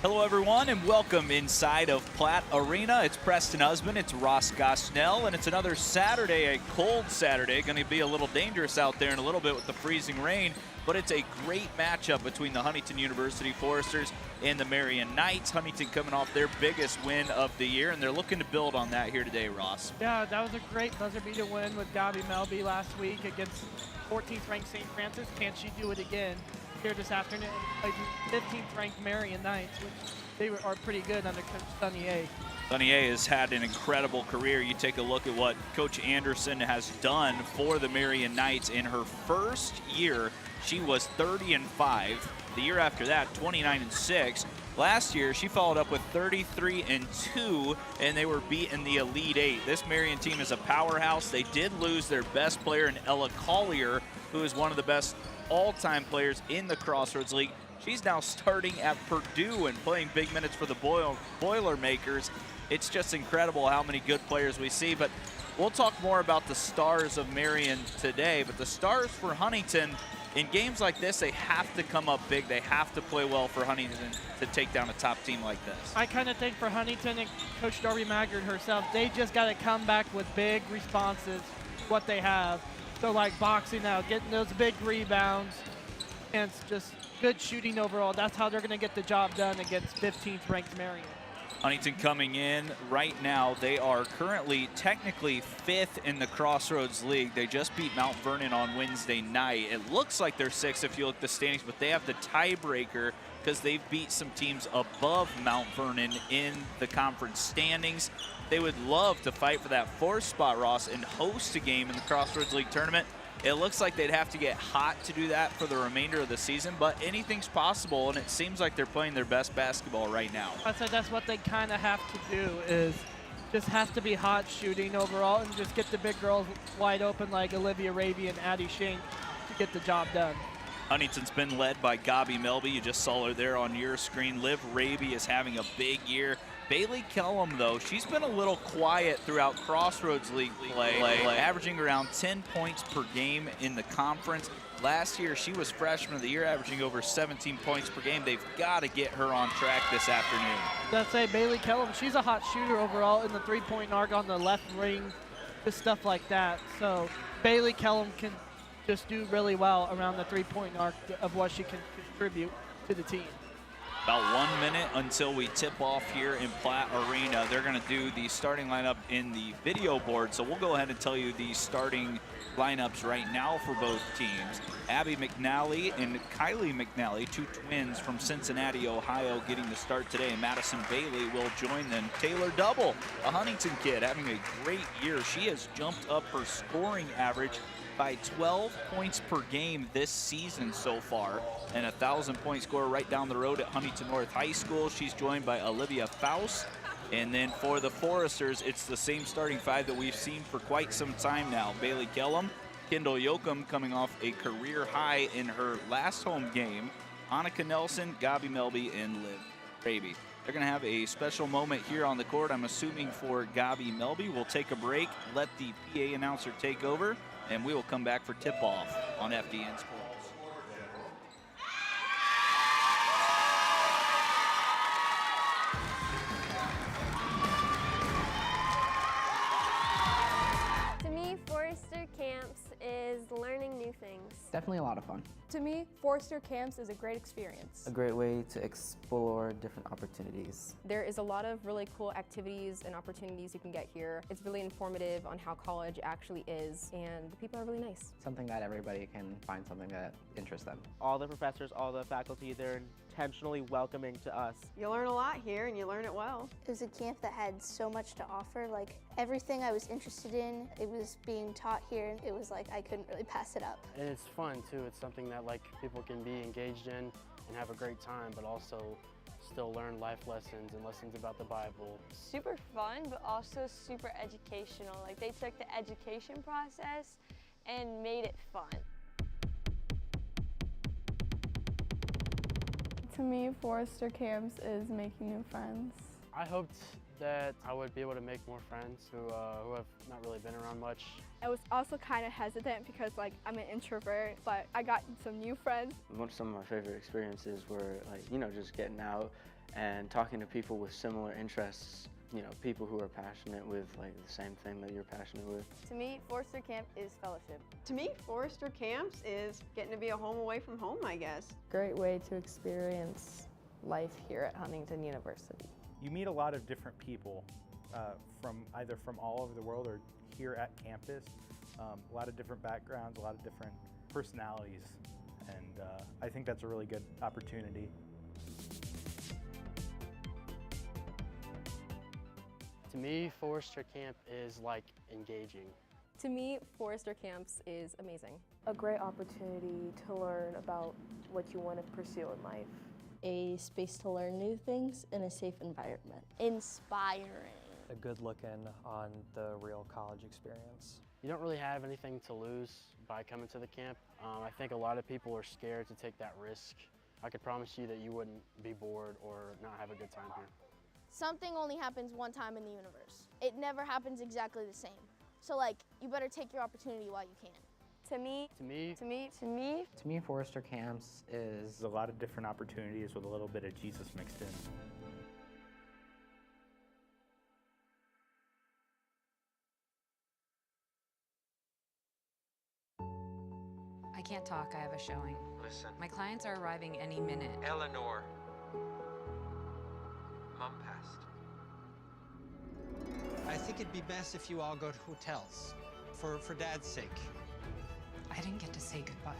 Hello, everyone, and welcome inside of Platt Arena. It's Preston Husband, it's Ross Gosnell, and it's another Saturday, a cold Saturday. Going to be a little dangerous out there in a little bit with the freezing rain, but it's a great matchup between the Huntington University Foresters and the Marian Knights. Huntington coming off their biggest win of the year, and they're looking to build on that here today, Ross. Yeah, that was a great buzzer beater win with Gabi Melby last week against 14th ranked St. Francis. Can she do it again here this afternoon? 15th ranked Marian Knights, which they are pretty good under Coach Sunny A. Sunny A has had an incredible career. You take a look at what Coach Anderson has done for the Marian Knights. In her first year, she was 30-5. The year after that, 29-6. Last year, she followed up with 33-2, and they were beating the Elite Eight. This Marian team is a powerhouse. They did lose their best player in Ella Collier, who is one of the best all-time players in the Crossroads League. She's now starting at Purdue and playing big minutes for the Boilermakers. It's just incredible how many good players we see, but we'll talk more about the stars of Marian today. But the stars for Huntington, in games like this, they have to come up big. They have to play well for Huntington to take down a top team like this. I kind of think for Huntington and Coach Darby Maggard herself, they just got to come back with big responses, what they have. So like boxing out, getting those big rebounds, and it's just good shooting overall. That's how they're going to get the job done against 15th ranked Marian. Huntington coming in right now, they are currently technically 5th in the Crossroads League. They just beat Mount Vernon on Wednesday night. It looks like they're 6th if you look at the standings, but they have the tiebreaker because they've beat some teams above Mount Vernon in the conference standings. They would love to fight for that 4th spot, Ross, and host a game in the Crossroads League tournament. It looks like they'd have to get hot to do that for the remainder of the season, but anything's possible, and it seems like they're playing their best basketball right now. I said that's what they kind of have to do, is just have to be hot shooting overall and just get the big girls wide open like Olivia Raby and Addie Shank to get the job done. Huntington's been led by Gabi Melby. You just saw her there on your screen. Liv Raby is having a big year. Bailey Kellum, though, she's been a little quiet throughout Crossroads League play, averaging around 10 points per game in the conference. Last year, she was freshman of the year, averaging over 17 points per game. They've got to get her on track this afternoon. Let's say Bailey Kellum, she's a hot shooter overall in the three-point arc on the left ring, just stuff like that. So Bailey Kellum can just do really well around the three-point arc of what she can contribute to the team. About 1 minute until we tip off here in Platt Arena. They're going to do the starting lineup in the video board, so we'll go ahead and tell you the starting lineups right now for both teams. Abby McNally and Kylie McNally, two twins from Cincinnati, Ohio, getting the start today. Madison Bailey will join them. Taylor Double, a Huntington kid, having a great year. She has jumped up her scoring average by 12 points per game this season so far, and a 1,000-point scorer right down the road at Huntington North High School. She's joined by Olivia Faust. And then for the Foresters, it's the same starting five that we've seen for quite some time now. Bailey Kellum, Kendall Yoakum coming off a career high in her last home game, Annika Nelson, Gabi Melby, and Liv Raby. They're going to have a special moment here on the court, I'm assuming, for Gabi Melby. We'll take a break, let the PA announcer take over, and we will come back for tip-off on FDN Sports. To me, Forester Camps is learning new things. Definitely a lot of fun. To me, Forester Camps is a great experience. A great way to explore different opportunities. There is a lot of really cool activities and opportunities you can get here. It's really informative on how college actually is, and the people are really nice. Something that everybody can find something that interests them. All the professors, all the faculty, they're intentionally welcoming to us. You learn a lot here and you learn it well. It was a camp that had so much to offer. Like everything I was interested in, it was being taught here. It was like I couldn't really pass it up. And it's fun too. It's something that like people can be engaged in and have a great time, but also still learn life lessons and lessons about the Bible. Super fun, but also super educational. Like they took the education process and made it fun. To me, Forester Camps is making new friends. I hoped that I would be able to make more friends who have not really been around much. I was also kind of hesitant because I'm an introvert, but I got some new friends. Some of my favorite experiences were just getting out and talking to people with similar interests, you know, people who are passionate with like the same thing that you're passionate with. To me, Forester Camp is fellowship. To me, Forester Camps is getting to be a home away from home, I guess. Great way to experience life here at Huntington University. You meet a lot of different people either from all over the world or here at campus. A lot of different backgrounds, a lot of different personalities, and I think that's a really good opportunity. To me, Forester Camp is like engaging. To me, Forester Camps is amazing. A great opportunity to learn about what you want to pursue in life. A space to learn new things in a safe environment. Inspiring. A good look in on the real college experience. You don't really have anything to lose by coming to the camp. I think a lot of people are scared to take that risk. I could promise you that you wouldn't be bored or not have a good time here. Something only happens one time in the universe. It never happens exactly the same. So like, you better take your opportunity while you can. To me, Forester Camps is a lot of different opportunities with a little bit of Jesus mixed in. I can't talk, I have a showing. Listen. My clients are arriving any minute. Eleanor. Mom passed. I think it'd be best if you all go to hotels, for Dad's sake. I didn't get to say goodbye.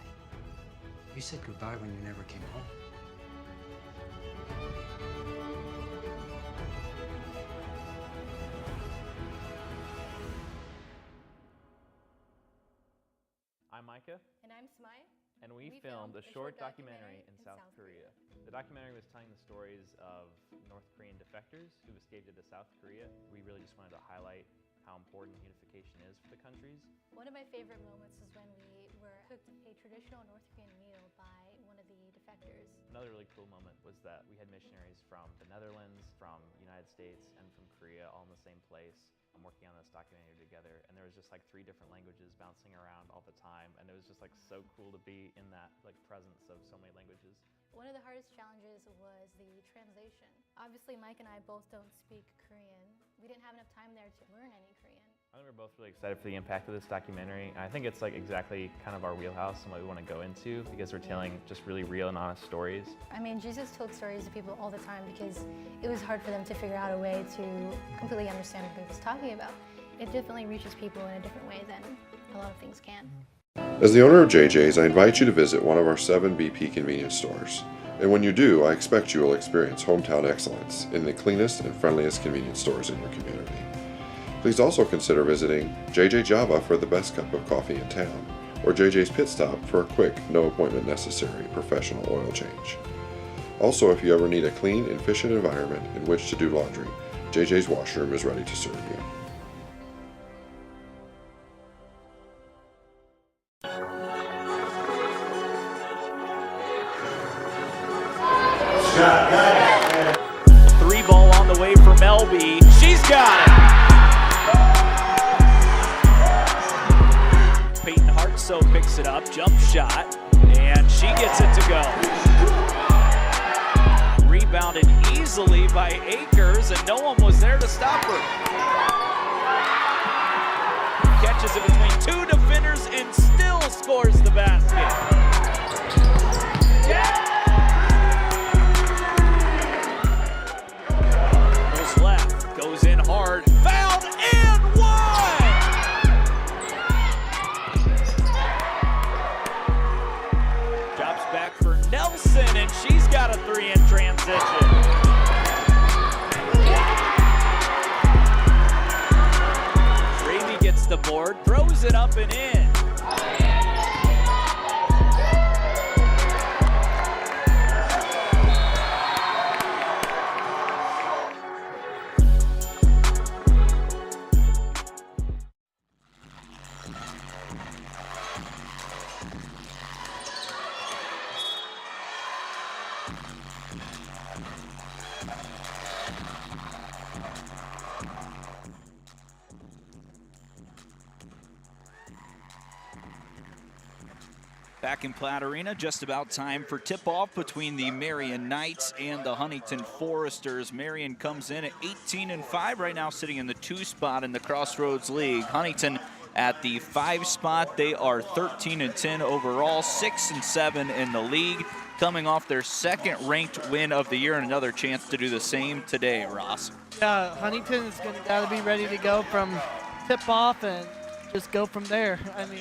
You said goodbye when you never came home. I'm Micah. And I'm Smai. And we filmed a short documentary in South Korea. The documentary was telling the stories of North Korean defectors who escaped into South Korea. We really just wanted to highlight how important unification is for the countries. One of my favorite moments was when we were cooked a traditional North Korean meal by one of the defectors. Another really cool moment was that we had missionaries from the Netherlands, from the United States, and from Korea all in the same place. I'm working on this documentary together, and there was just like 3 different languages bouncing around all the time, and it was just like so cool to be in that like presence of so many languages. One of the hardest challenges was the translation. Obviously, Mike and I both don't speak Korean. We didn't have enough time there to learn any Korean. I think we're both really excited for the impact of this documentary. I think it's like exactly kind of our wheelhouse and what we want to go into, because we're telling just really real and honest stories. I mean, Jesus told stories to people all the time because it was hard for them to figure out a way to completely understand what he was talking about. It definitely reaches people in a different way than a lot of things can. As the owner of JJ's, I invite you to visit one of our 7 BP convenience stores. And when you do, I expect you will experience hometown excellence in the cleanest and friendliest convenience stores in your community. Please also consider visiting JJ Java for the best cup of coffee in town, or JJ's Pit Stop for a quick, no appointment necessary professional oil change. Also, if you ever need a clean and efficient environment in which to do laundry, JJ's Washroom is ready to serve you. Three ball on the way for Melby. She's got it. Peyton Hartsoe picks it up, jump shot, and she gets it to go. Rebounded easily by Akers, and no one was there to stop her. Catches it between 2 defenders and still scores the basket. Yeah! Goes in hard, fouled, and one! Drops back for Nelson, and she's got a 3 in transition. Raby gets the board, throws it up and in. Back in Platt Arena, just about time for tip-off between the Marian Knights and the Huntington Foresters. Marian comes in at 18-5 right now, sitting in the 2 spot in the Crossroads League. Huntington at the 5 spot. They are 13-10 overall, 6-7 in the league, coming off their 2nd ranked win of the year and another chance to do the same today, Ross. Yeah, Huntington is going to be ready to go from tip-off and just go from there. I mean,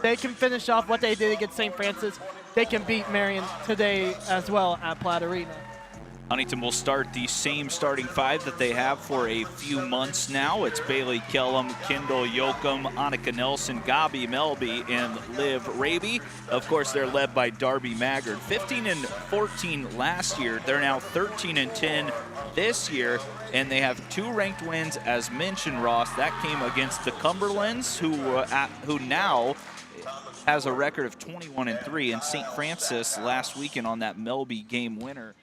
they can finish off what they did against St. Francis. They can beat Marian today as well at Platt Arena. Huntington will start the same starting 5 that they have for a few months now. It's Bailey Kellum, Kendall Yoakum, Annika Nelson, Gabi Melby, and Liv Raby. Of course, they're led by Darby Maggard. 15-14 last year. They're now 13-10 this year, and they have 2 ranked wins, as mentioned, Ross. That came against the Cumberlands, who now has a record of 21-3, and St. Francis last weekend on that Melby game winner.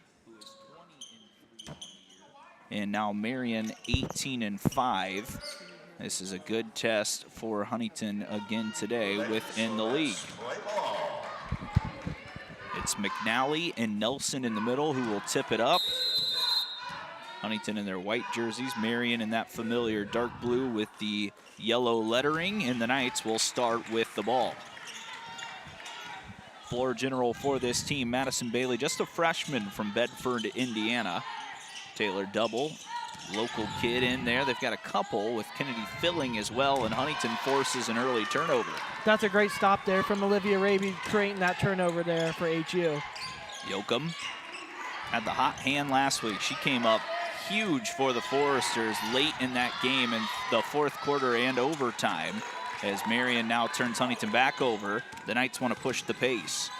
And now Marian 18-5. This is a good test for Huntington again today within the league. It's McNally and Nelson in the middle who will tip it up. Huntington in their white jerseys, Marian in that familiar dark blue with the yellow lettering, and the Knights will start with the ball. Floor general for this team, Madison Bailey, just a freshman from Bedford, Indiana. Taylor Double, local kid in there. They've got a couple with Kennedy Filling as well, and Huntington forces an early turnover. That's a great stop there from Olivia Raby, creating that turnover there for HU. Yoakum had the hot hand last week. She came up huge for the Foresters late in that game in the 4th quarter and overtime. As Marian now turns Huntington back over, the Knights want to push the pace.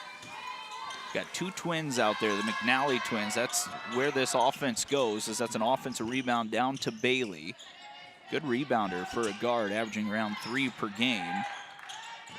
Got 2 twins out there, the McNally twins. That's where this offense goes, as that's an offensive rebound down to Bailey. Good rebounder for a guard, averaging around 3 per game.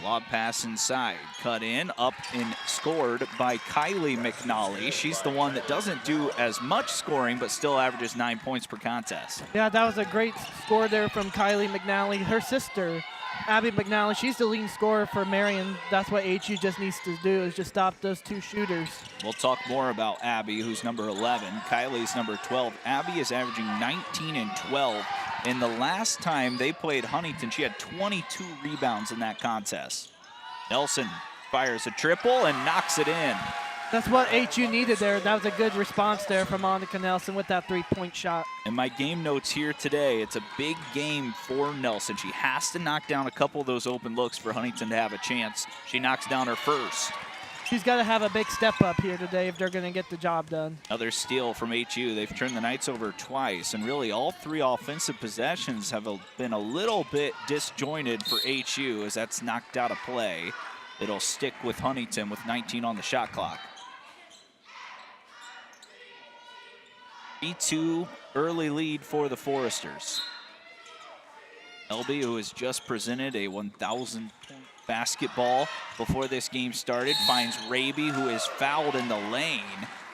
Lob pass inside, cut in, up and scored by Kylie McNally. She's the one that doesn't do as much scoring, but still averages 9 points per contest. Yeah, that was a great score there from Kylie McNally. Her sister, Abby McNally, she's the leading scorer for Marian. That's what HU just needs to do, is just stop those 2 shooters. We'll talk more about Abby, who's number 11. Kylie's number 12. Abby is averaging 19 and 12. And the last time they played Huntington, she had 22 rebounds in that contest. Nelson fires a triple and knocks it in. That's what HU needed there. That was a good response there from Annika Nelson with that 3-point shot. And my game notes here today, it's a big game for Nelson. She has to knock down a couple of those open looks for Huntington to have a chance. She knocks down her first. She's got to have a big step up here today if they're going to get the job done. Another steal from HU. They've turned the Knights over twice, and really all 3 offensive possessions have been a little bit disjointed for HU as that's knocked out of play. It'll stick with Huntington with 19 on the shot clock. 3-2 early lead for the Foresters. Elby, who has just presented a 1,000-point basketball before this game started, finds Raby, who is fouled in the lane.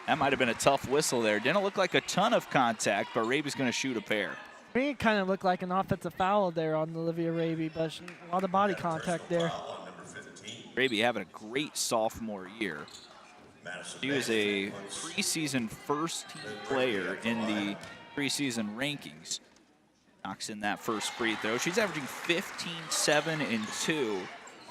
That might have been a tough whistle there. Didn't look like a ton of contact, but Raby's going to shoot a pair. I mean, it kind of looked like an offensive foul there on Olivia Raby, but a lot of body contact there. Raby having a great sophomore year. She was a preseason first-team player in the preseason rankings. Knocks in that first free throw. She's averaging 15, 7, and 2.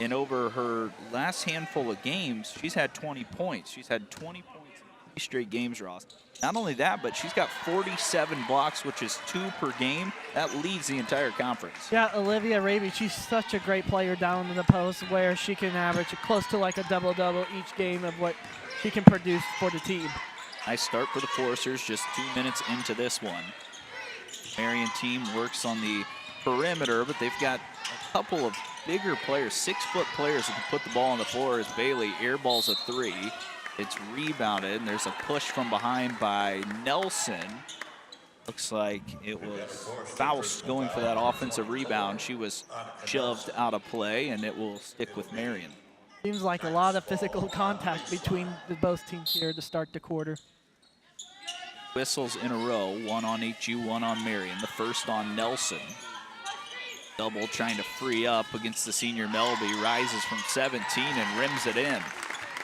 And over her last handful of games, she's had 20 points. She's had 20 points in 3 straight games, Ross. Not only that, but she's got 47 blocks, which is 2 per game. That leads the entire conference. Yeah, Olivia Raby, she's such a great player down in the post where she can average close to like a double-double each game of what she can produce for the team. Nice start for the Foresters, just 2 minutes into this one. Marian team works on the perimeter, but they've got a couple of bigger players, 6-foot players who can put the ball on the floor as Bailey airballs a 3. It's rebounded, and there's a push from behind by Nelson. Looks like it was Faust going for that offensive rebound. She was shoved out of play, and it will stick with Marian. Seems like a lot of physical contact between both teams here to start the quarter. Whistles in a row, one on HU, one on Marian. The first on Nelson. Double trying to free up against the senior Melby, rises from 17 and rims it in.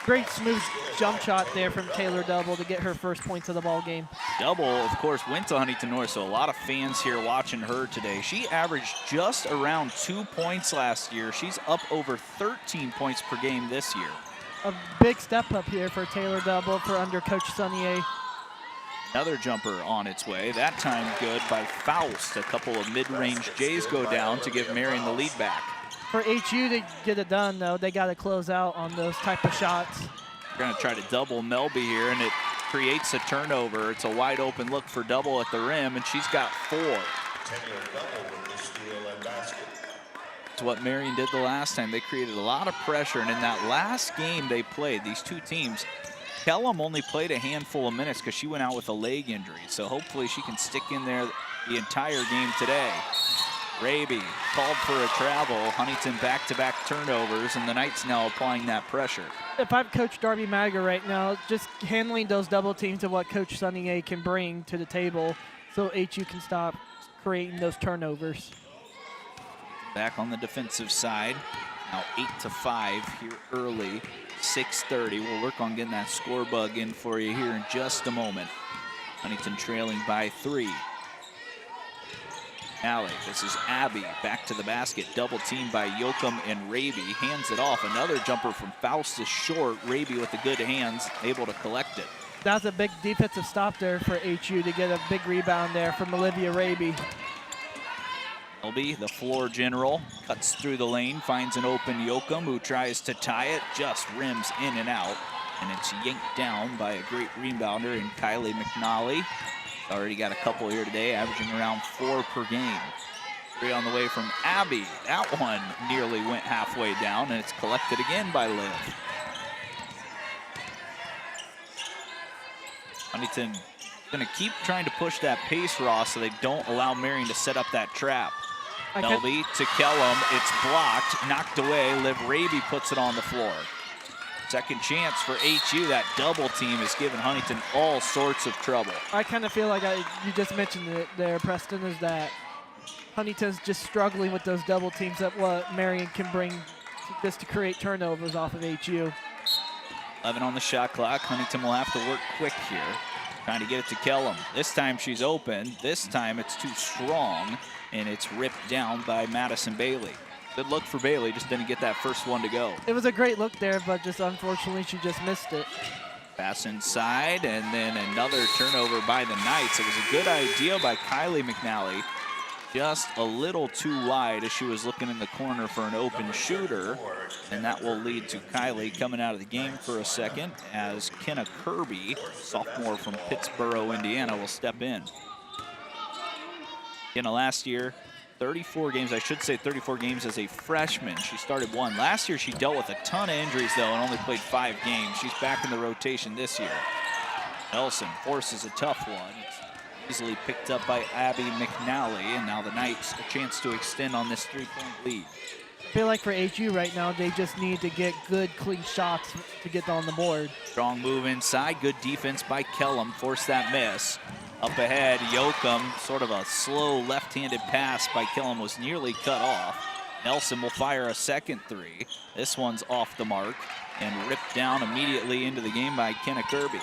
Great smooth jump shot there from Taylor Double to get her first points of the ball game. Double, of course, went to Huntington North, so a lot of fans here watching her today. She averaged just around 2 points last year. She's up over 13 points per game this year. A big step up here for Taylor Double for under Coach Sonnier. Another jumper on its way, that time good by Faust. A couple of mid-range J's go down to give Marian the lead back. For HU to get it done, though, they got to close out on those type of shots. They're going to try to double Melby here, and it creates a turnover. It's a wide open look for Double at the rim, and she's got 4. It's what Marian did the last time. They created a lot of pressure, and in that last game they played, these two teams, Kellum only played a handful of minutes because she went out with a leg injury. So hopefully she can stick in there the entire game today. Raby called for a travel. Huntington back-to-back turnovers, and the Knights now applying that pressure. If I'm Coach Darby Magger right now, just handling those double teams of what Coach Sonnier can bring to the table so HU can stop creating those turnovers. Back on the defensive side. Now 8-5 here early. 6:30. We'll work on getting that score bug in for you here in just a moment. Huntington trailing by 3. Alley, this is Abby, back to the basket, double teamed by Yoakum and Raby, hands it off. Another jumper from Faust is short. Raby with the good hands, able to collect it. That's a big defensive stop there for HU to get a big rebound there from Olivia Raby. Melby, the floor general, cuts through the lane, finds an open Yoakum who tries to tie it, just rims in and out, and it's yanked down by a great rebounder in Kylie McNally. Already got a couple here today, averaging around 4 per game. 3 on the way from Abby. That one nearly went halfway down, and it's collected again by Liv. Huntington going to keep trying to push that pace, Ross, so they don't allow Marian to set up that trap. Melby to Kellum, it's blocked, knocked away. Liv Raby puts it on the floor. Second chance for HU. That double team is giving Huntington all sorts of trouble. I kind of feel like you just mentioned it there, Preston, is that Huntington's just struggling with those double teams that what Marian can bring just to create turnovers off of HU. 11 on the shot clock. Huntington will have to work quick here. Trying to get it to Kellum. This time she's open. This time it's too strong, and it's ripped down by Madison Bailey. Good look for Bailey, just didn't get that first one to go. It was a great look there, but just unfortunately she just missed it. Pass inside, and then another turnover by the Knights. It was a good idea by Kylie McNally. Just a little too wide as she was looking in the corner for an open shooter. And that will lead to Kylie coming out of the game for a second as Kenna Kirby, sophomore from Pittsboro, Indiana, will step in. Kenna last year, 34 games, I should say 34 games as a freshman. She started 1. Last year she dealt with a ton of injuries though and only played 5 games. She's back in the rotation this year. Nelson forces a tough one. It's easily picked up by Abby McNally, and now the Knights a chance to extend on this 3-point lead. I feel like for HU right now, they just need to get good, clean shots to get on the board. Strong move inside, good defense by Kellum, forced that miss. Up ahead, Yoakum, sort of a slow left-handed pass by Kellum was nearly cut off. Nelson will fire a second 3. This one's off the mark and ripped down immediately into the game by Kenna Kirby.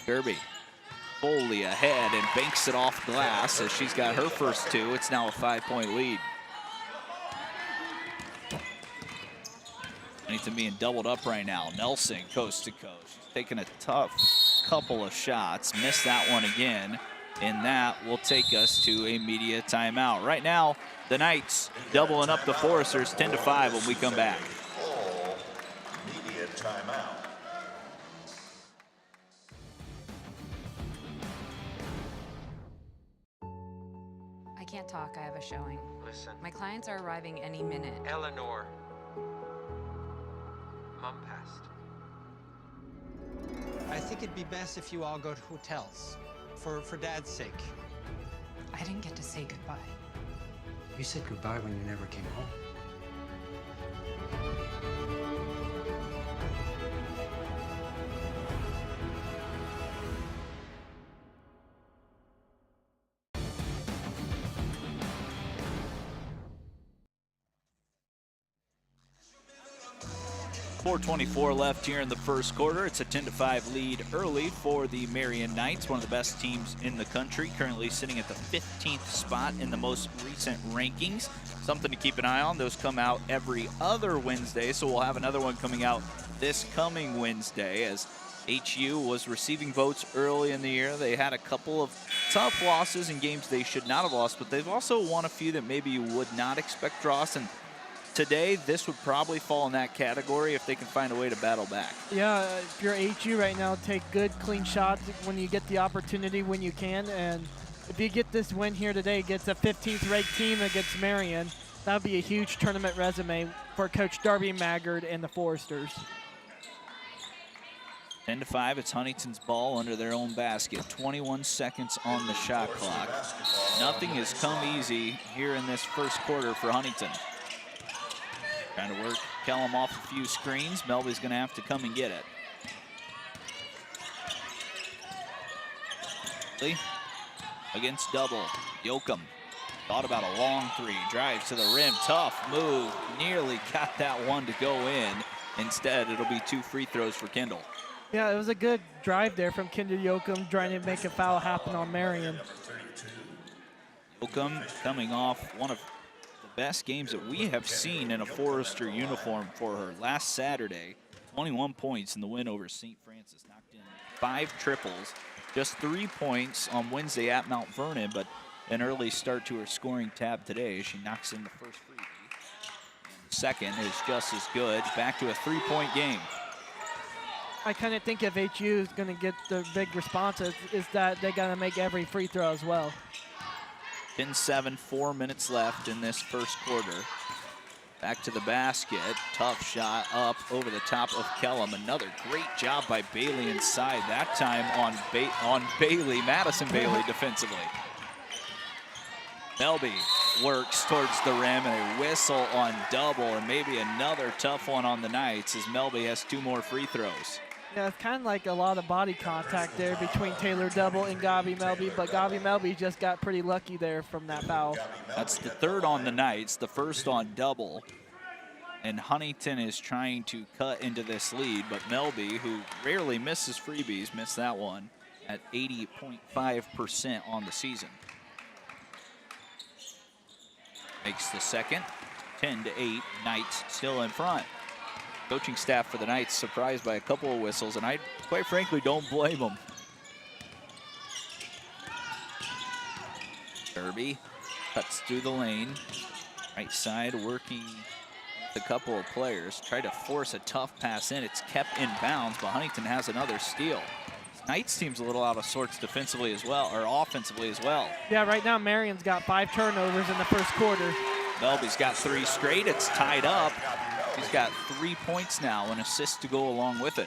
Kirby fully ahead and banks it off glass as she's got her first 2. It's now a 5-point lead. Huntington being doubled up right now. Nelson coast to coast. Taking a tough couple of shots. Missed that one again. And that will take us to a media timeout. Right now, the Knights doubling up the Foresters 10-5 when we come back. Media timeout. I can't talk, I have a showing. Listen. My clients are arriving any minute. Eleanor. Mom passed. I think it'd be best if you all go to hotels, for Dad's sake. I didn't get to say goodbye. You said goodbye when you never came home. 4:24 left here in the first quarter. It's a 10-5 lead early for the Marian Knights, one of the best teams in the country, currently sitting at the 15th spot in the most recent rankings. Something to keep an eye on. Those come out every other Wednesday, so we'll have another one coming out this coming Wednesday, as HU was receiving votes early in the year. They had a couple of tough losses in games they should not have lost, but they've also won a few that maybe you would not expect draws. And today, this would probably fall in that category if they can find a way to battle back. Yeah, if you're HU right now, take good, clean shots when you get the opportunity, when you can. And if you get this win here today against a 15th ranked team against Marian, that would be a huge tournament resume for Coach Darby Maggard and the Foresters. 10-5, it's Huntington's ball under their own basket. 21 seconds on the shot clock. Nothing has come easy here in this first quarter for Huntington. Trying to work Kellum off a few screens. Melby's going to have to come and get it. Lee against double. Yoakum thought about a long three. Drives to the rim. Tough move. Nearly got that one to go in. Instead, it'll be 2 free throws for Kendall. Yeah, it was a good drive there from Kendall Yoakum, trying to make a foul happen on Marian. Yoakum coming off one of the best games that we have seen in a Forester uniform for her. Last Saturday, 21 points in the win over St. Francis. Knocked in 5 triples, just 3 points on Wednesday at Mount Vernon, but an early start to her scoring tab today. She knocks in the first freebie. And the second is just as good. Back to a 3-point game. I kind of think if HU is going to get the big responses, is that they got to make every free throw as well. 10-7, 4 minutes left in this first quarter. Back to the basket. Tough shot up over the top of Kellum. Another great job by Bailey inside. That time on Bailey, Madison Bailey defensively. Melby works towards the rim, and a whistle on double, and maybe another tough one on the Knights as Melby has 2 more free throws. Yeah, it's kind of like a lot of body contact there between Taylor Double and Gabi Melby, but Gabi Melby just got pretty lucky there from that foul. That's the 3rd on the Knights, the 1st on double. And Huntington is trying to cut into this lead, but Melby, who rarely misses freebies, missed that one at 80.5% on the season. Makes the second, 10-8, Knights still in front. Coaching staff for the Knights surprised by a couple of whistles, and I quite frankly don't blame them. Derby cuts through the lane. Right side working with a couple of players. Try to force a tough pass in. It's kept in bounds, but Huntington has another steal. Knights team's a little out of sorts defensively as well, or offensively as well. Yeah, right now Marian's got 5 turnovers in the first quarter. Melby's got 3 straight. It's tied up. He's got 3 points now, an assist to go along with it.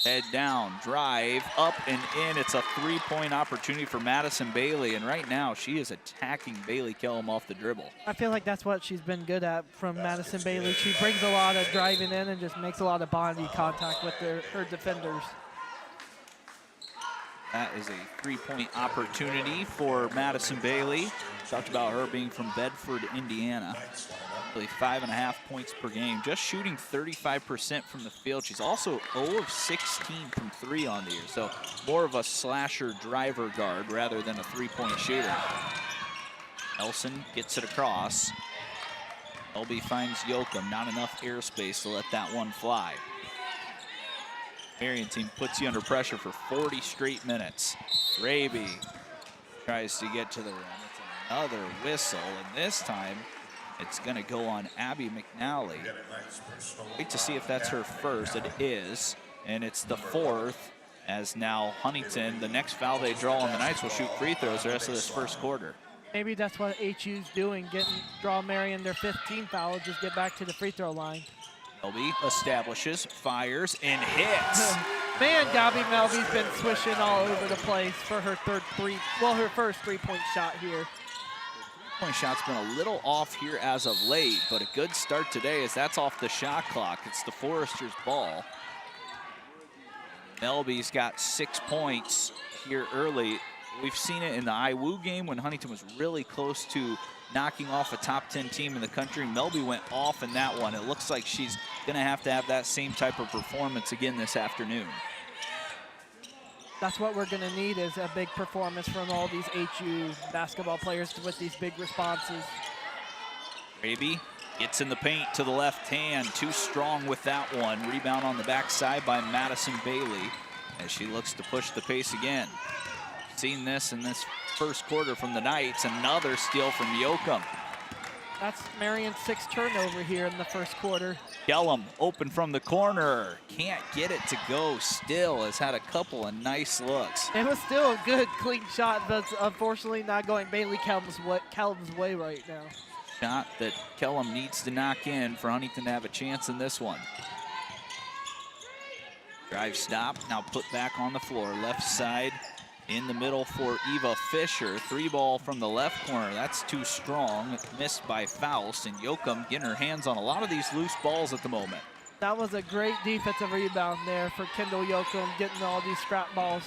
Head down, drive, up and in. It's a 3-point opportunity for Madison Bailey, and right now she is attacking Bailey Kellum off the dribble. I feel like that's what she's been good at from Madison Bailey. She brings a lot of driving in and just makes a lot of body contact with her defenders. That is a 3-point opportunity for Madison Bailey. Talked about her being from Bedford, Indiana. Really 5.5 points per game. Just shooting 35% from the field. She's also 0 of 16 from 3 on the year. So more of a slasher driver guard rather than a 3-point shooter. Nelson gets it across. LB finds Yoakum. Not enough airspace to let that one fly. Marian team puts you under pressure for 40 straight minutes. Raby tries to get to the rim. It's another whistle, and this time it's going to go on Abby McNally. Wait to see if that's her first. It is, and it's the 4th, as now Huntington, the next foul they draw on the Knights, will shoot free throws the rest of this first quarter. Maybe that's what HU's doing, draw Marian their 15th foul, just get back to the free throw line. Melby establishes, fires, and hits. Man, Gabi Melby's been swishing all over the place for her her first 3-point shot here. Point shot's been a little off here as of late, but a good start today as that's off the shot clock. It's the Foresters' ball. Melby's got 6 points here early we've seen it in the IWU game when Huntington was really close to knocking off a top 10 team in the country. Melby went off in that one. It looks like she's going to have that same type of performance again this afternoon. That's what we're going to need, is a big performance from all these HU basketball players with these big responses. Raby gets in the paint to the left hand, too strong with that one. Rebound on the backside by Madison Bailey as she looks to push the pace again. Seen this in this first quarter from the Knights. Another steal from Yoakum. That's Marian's 6th turnover here in the first quarter. Kellum open from the corner. Can't get it to go still. Has had a couple of nice looks. It was still a good, clean shot, but unfortunately not going Bailey Kellum's way right now. Shot that Kellum needs to knock in for Huntington to have a chance in this one. Drive stop, now put back on the floor. Left side in the middle for Eva Fisher. 3-ball from the left corner. That's too strong. Missed by Faust, and Yoakum getting her hands on a lot of these loose balls at the moment. That was a great defensive rebound there for Kendall Yoakum, getting all these scrap balls.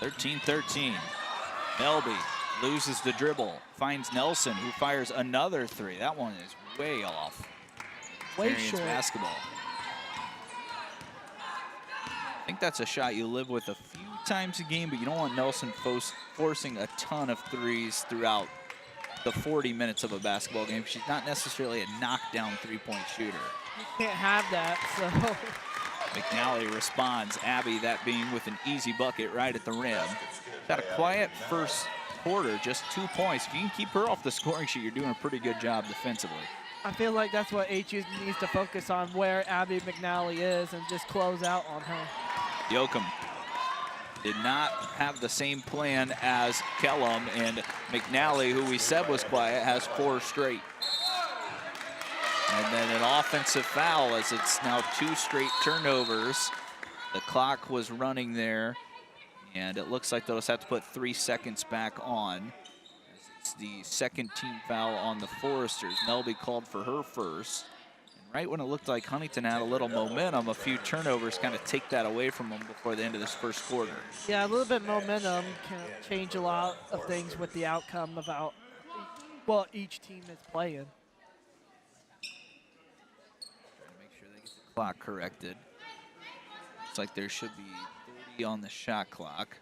13-13. Melby loses the dribble. Finds Nelson, who fires another 3. That one is way off. Way Marian's short. basketball. I think that's a shot you live with a few times a game, but you don't want Nelson forcing a ton of 3s throughout the 40 minutes of a basketball game. She's not necessarily a knockdown 3-point shooter. You can't have that, so. McNally responds. Abby, that being with an easy bucket right at the rim. Got a quiet first quarter, just 2 points. If you can keep her off the scoring sheet, you're doing a pretty good job defensively. I feel like that's what HU needs to focus on, where Abby McNally is, and just close out on her. Yoakum did not have the same plan as Kellum, and McNally, who we said was quiet, has 4 straight. And then an offensive foul, as it's now 2 straight turnovers. The clock was running there, and it looks like they'll just have to put 3 seconds back on. It's the second team foul on the Foresters. Melby called for her first. And right when it looked like Huntington had a little momentum, a few turnovers kind of take that away from them before the end of this first quarter. Yeah, a little bit of momentum can change a lot of things with the outcome about what each team is playing. Make sure they get the clock corrected. Looks like there should be 30 on the shot clock.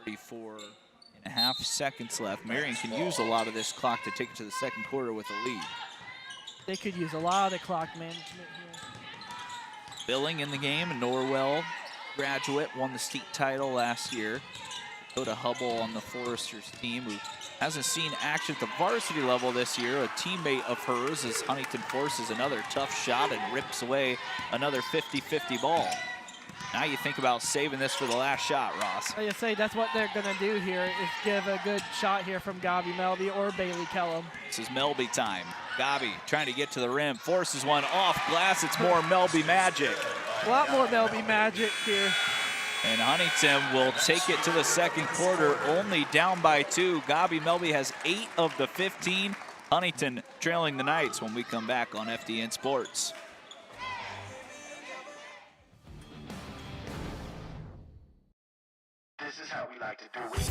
34.5 seconds left. Marian can use a lot of this clock to take it to the second quarter with a lead. They could use a lot of clock management here. Billing in the game, a Norwell graduate, won the state title last year. Dakota Hubble on the Foresters team, who hasn't seen action at the varsity level this year. A teammate of hers, as Huntington forces another tough shot and rips away another 50-50 ball. Now you think about saving this for the last shot, Ross. I say that's what they're going to do here, is give a good shot here from Gabi Melby or Bailey Kellum. This is Melby time. Gabi trying to get to the rim, forces one off glass. It's more Melby magic. A lot more Melby magic here. And Huntington will take it to the second quarter, only down by 2. Gabi Melby has 8 of the 15. Huntington trailing the Knights when we come back on FDN Sports. This is how we like to do it.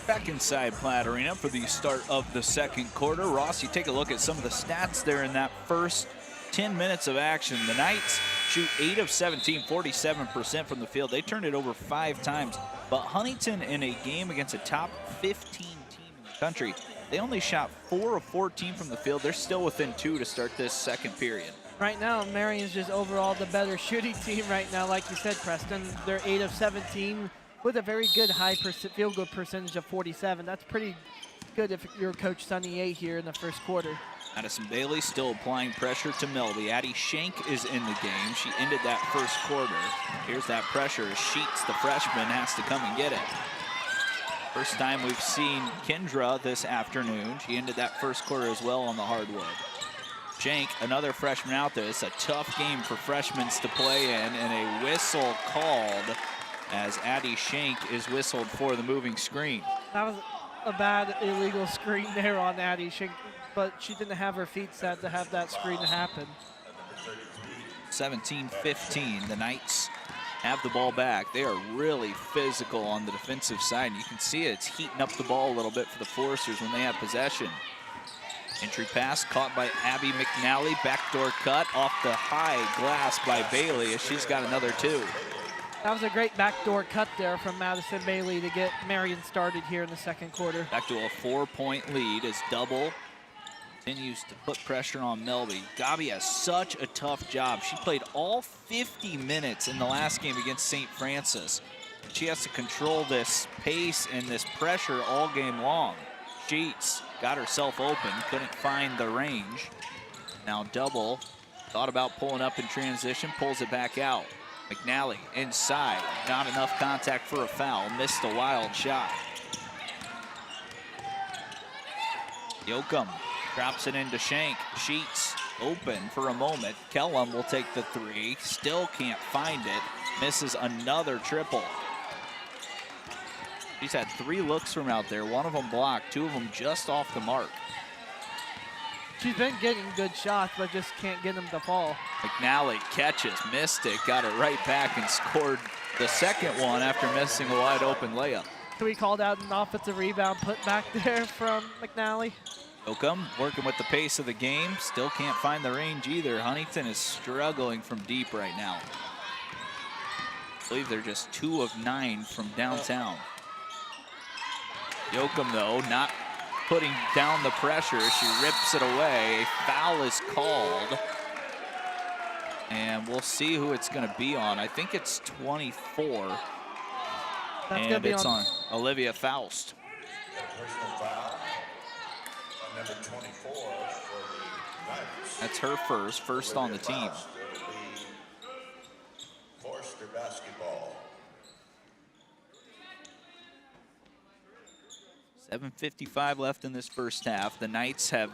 Back inside Platt Arena for the start of the second quarter. Ross, you take a look at some of the stats there in that first 10 minutes of action. The Knights shoot 8 of 17, 47% from the field. They turned it over 5 times. But Huntington, in a game against a top 15 team in the country, they only shot 4 of 14 from the field. They're still within 2 to start this second period. Right now, Marian's just overall the better shooting team right now. Like you said, Preston, they're 8 of 17 with a very good high field goal percentage of 47. That's pretty good if you're Coach Sonny A here in the first quarter. Madison Bailey still applying pressure to Melby. Addie Shank is in the game. She ended that first quarter. Here's that pressure. Sheets, the freshman, has to come and get it. First time we've seen Kendra this afternoon. She ended that first quarter as well on the hardwood. Shank, another freshman out there. It's a tough game for freshmen to play in, and a whistle called as Addie Shank is whistled for the moving screen. That was a bad illegal screen there on Addie Shank, but she didn't have her feet set to have that screen happen. 17-15, the Knights have the ball back. They are really physical on the defensive side, and you can see it's heating up the ball a little bit for the Foresters when they have possession. Entry pass caught by Abby McNally. Backdoor cut off the high glass by Bailey as she's got another 2. That was a great backdoor cut there from Madison Bailey to get Marian started here in the second quarter. Back to a 4-point lead as Double continues to put pressure on Melby. Gabi has such a tough job. She played all 50 minutes in the last game against St. Francis. She has to control this pace and this pressure all game long. Sheets got herself open, couldn't find the range. Now Double thought about pulling up in transition, pulls it back out. McNally inside, not enough contact for a foul, missed a wild shot. Yoakum drops it into Shank. Sheets open for a moment. Kellum will take the 3, still can't find it, misses another triple. She's had 3 looks from out there, 1 of them blocked, 2 of them just off the mark. She's been getting good shots, but just can't get them to fall. McNally catches, missed it, got it right back and scored the second one after missing a wide open layup. So we called out an offensive rebound put back there from McNally. Yoakum working with the pace of the game, still can't find the range either. Huntington is struggling from deep right now. I believe they're just 2 of 9 from downtown. Yoakum, though, not putting down the pressure. She rips it away. A foul is called. And we'll see who it's going to be on. I think it's 24. That's and it's on Olivia Faust. Number 24 for the Knights. That's her first on the team. Forster basketball. 7:55 left in this first half. The Knights have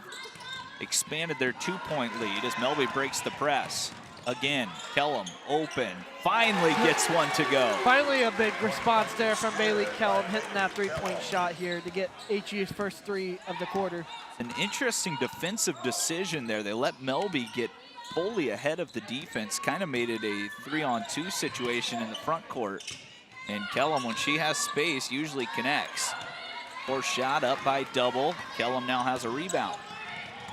expanded their 2-point lead as Melby breaks the press. Again, Kellum open, finally gets one to go. Finally a big response there from Bailey Kellum hitting that 3-point shot here to get HU's first 3 of the quarter. An interesting defensive decision there. They let Melby get fully ahead of the defense, kind of made it a 3-on-2 situation in the front court. And Kellum, when she has space, usually connects. Forced shot up by Double. Kellum now has a rebound.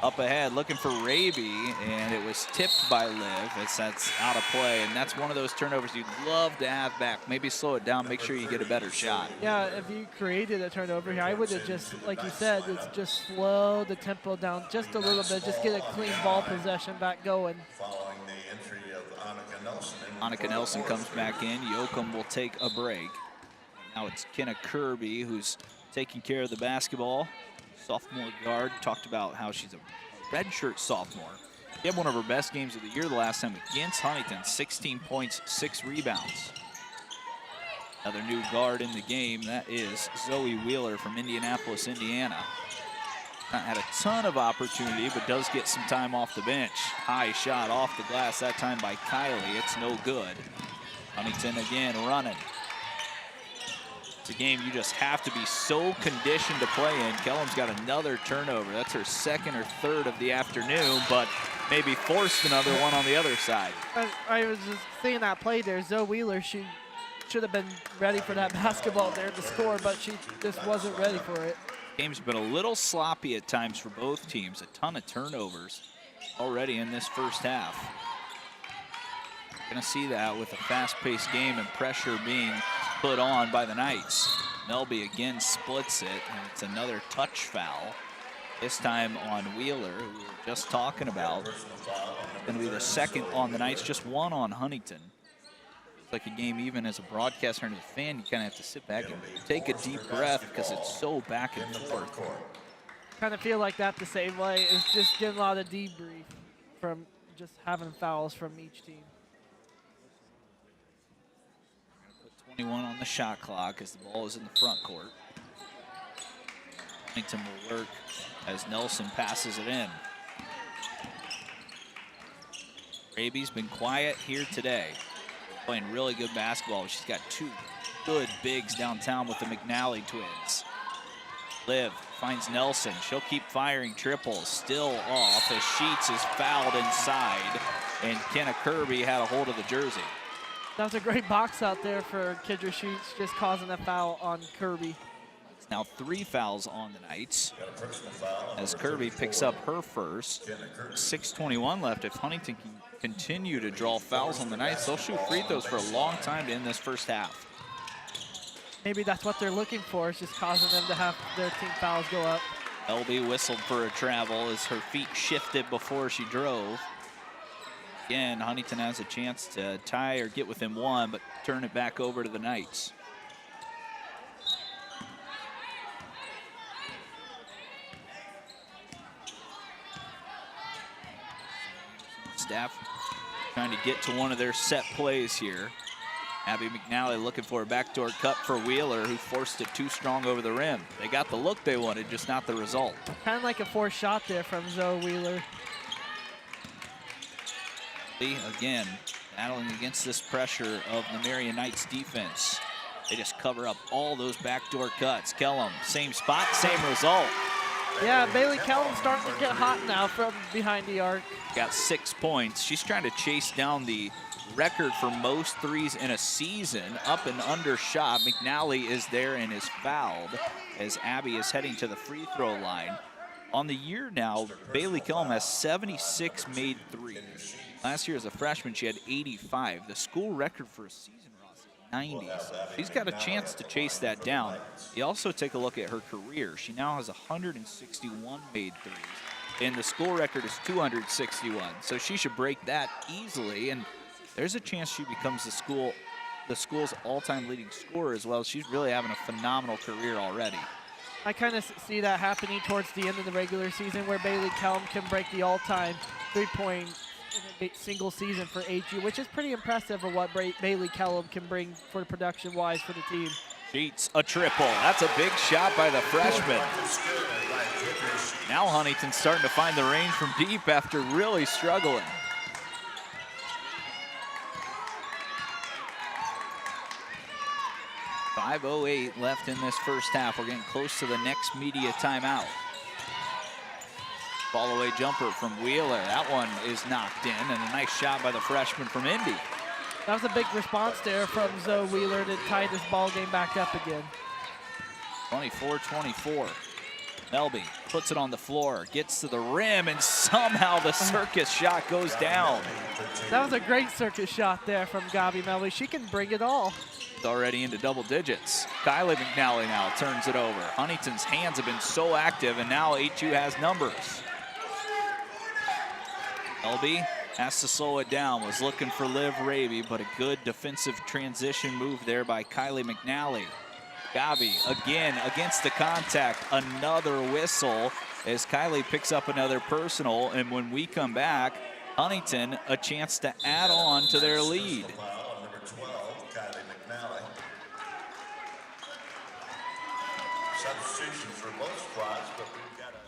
Up ahead, looking for Raby, and it was tipped by Liv. That's out of play, and that's one of those turnovers you'd love to have back. Maybe slow it down, make sure you get a better shot. Yeah, if you created a turnover here, I would have just, like you said, it's just slow the tempo down just a little bit, just get a clean ball possession back going. Following the entry of Annika Nelson. Annika Nelson comes back in. Yoakum will take a break. Now it's Kenna Kirby who's taking care of the basketball. Sophomore guard, talked about how she's a redshirt sophomore. She had one of her best games of the year the last time against Huntington, 16 points, 6 rebounds. Another new guard in the game, that is Zoe Wheeler from Indianapolis, Indiana. Not had a ton of opportunity, but does get some time off the bench. High shot off the glass, that time by Kylie, it's no good. Huntington again running. It's a game you just have to be so conditioned to play in. Kellum's got another turnover. That's her second or third of the afternoon, but maybe forced another one on the other side. I was just seeing that play there. Zoe Wheeler, she should have been ready for that basketball there to score, but she just wasn't ready for it. Game's been a little sloppy at times for both teams. A ton of turnovers already in this first half. Going to see that with a fast-paced game and pressure being put on by the Knights. Melby again splits it, and it's another touch foul. This time on Wheeler, who we were just talking about. Going to be the second on the Knights, just one on Huntington. It's like a game, even as a broadcaster and a fan, you kind of have to sit back and take a deep breath because it's so back and forth. Kind of feel like that the same way. Is just getting a lot of debrief from just having fouls from each team. 21 on the shot clock as the ball is in the front court. Huntington will work as Nelson passes it in. Raby's been quiet here today, playing really good basketball. She's got two good bigs downtown with the McNally twins. Liv finds Nelson. She'll keep firing triples. Still off as Sheets is fouled inside, and Kenna Kirby had a hold of the jersey. That was a great box out there for Kendra Sheets, just causing a foul on Kirby. It's now 3 fouls on the Knights as Kirby picks up her first. 6:21 left. If Huntington can continue to draw fouls on the Knights, they'll shoot free throws for a long time to end this first half. Maybe that's what they're looking for, is just causing them to have their team fouls go up. LB whistled for a travel as her feet shifted before she drove. Again, Huntington has a chance to tie or get within one, but turn it back over to the Knights. Staff trying to get to one of their set plays here. Abby McNally looking for a backdoor cut for Wheeler, who forced it too strong over the rim. They got the look they wanted, just not the result. Kind of like a forced shot there from Zoe Wheeler. Again, battling against this pressure of the Marian Knights defense. They just cover up all those backdoor cuts. Kellum, same spot, same result. Yeah, Bailey Kellum starting to get hot now from behind the arc. Got 6 points. She's trying to chase down the record for most threes in a season. Up and under shot. McNally is there and is fouled as Abby is heading to the free throw line. On the year now, Bailey Kellum has 76 made threes. Last year as a freshman, she had 85. The school record for a season, Ross, is 90. So she's got a chance to chase that down. You also take a look at her career. She now has 161 made threes, and the school record is 261. So she should break that easily, and there's a chance she becomes the school's all-time leading scorer as well. She's really having a phenomenal career already. I kind of see that happening towards the end of the regular season, where Bailey Kellum can break the all-time three-point in a single season for HU, which is pretty impressive of what Bailey Kellum can bring for production-wise for the team. Sheets a triple. That's a big shot by the freshman. Now Huntington's starting to find the range from deep after really struggling. .508 left in this first half. We're getting close to the next media timeout. Fall-away jumper from Wheeler. That one is knocked in, and a nice shot by the freshman from Indy. That was a big response there from Zoe Wheeler to tie this ball game back up again. 24-24. Melby puts it on the floor, gets to the rim, and somehow the circus shot goes down. That was a great circus shot there from Gabi Melby. She can bring it all. It's already into double digits. Kylie McNally now turns it over. Huntington's hands have been so active, and now HU has numbers. Melby has to slow it down, was looking for Liv Raby, but a good defensive transition move there by Kylie McNally. Gabi again against the contact, another whistle as Kylie picks up another personal, and when we come back, Huntington a chance to add on to their lead. Number 12, Kylie McNally. Substitution for both squads, but we've got a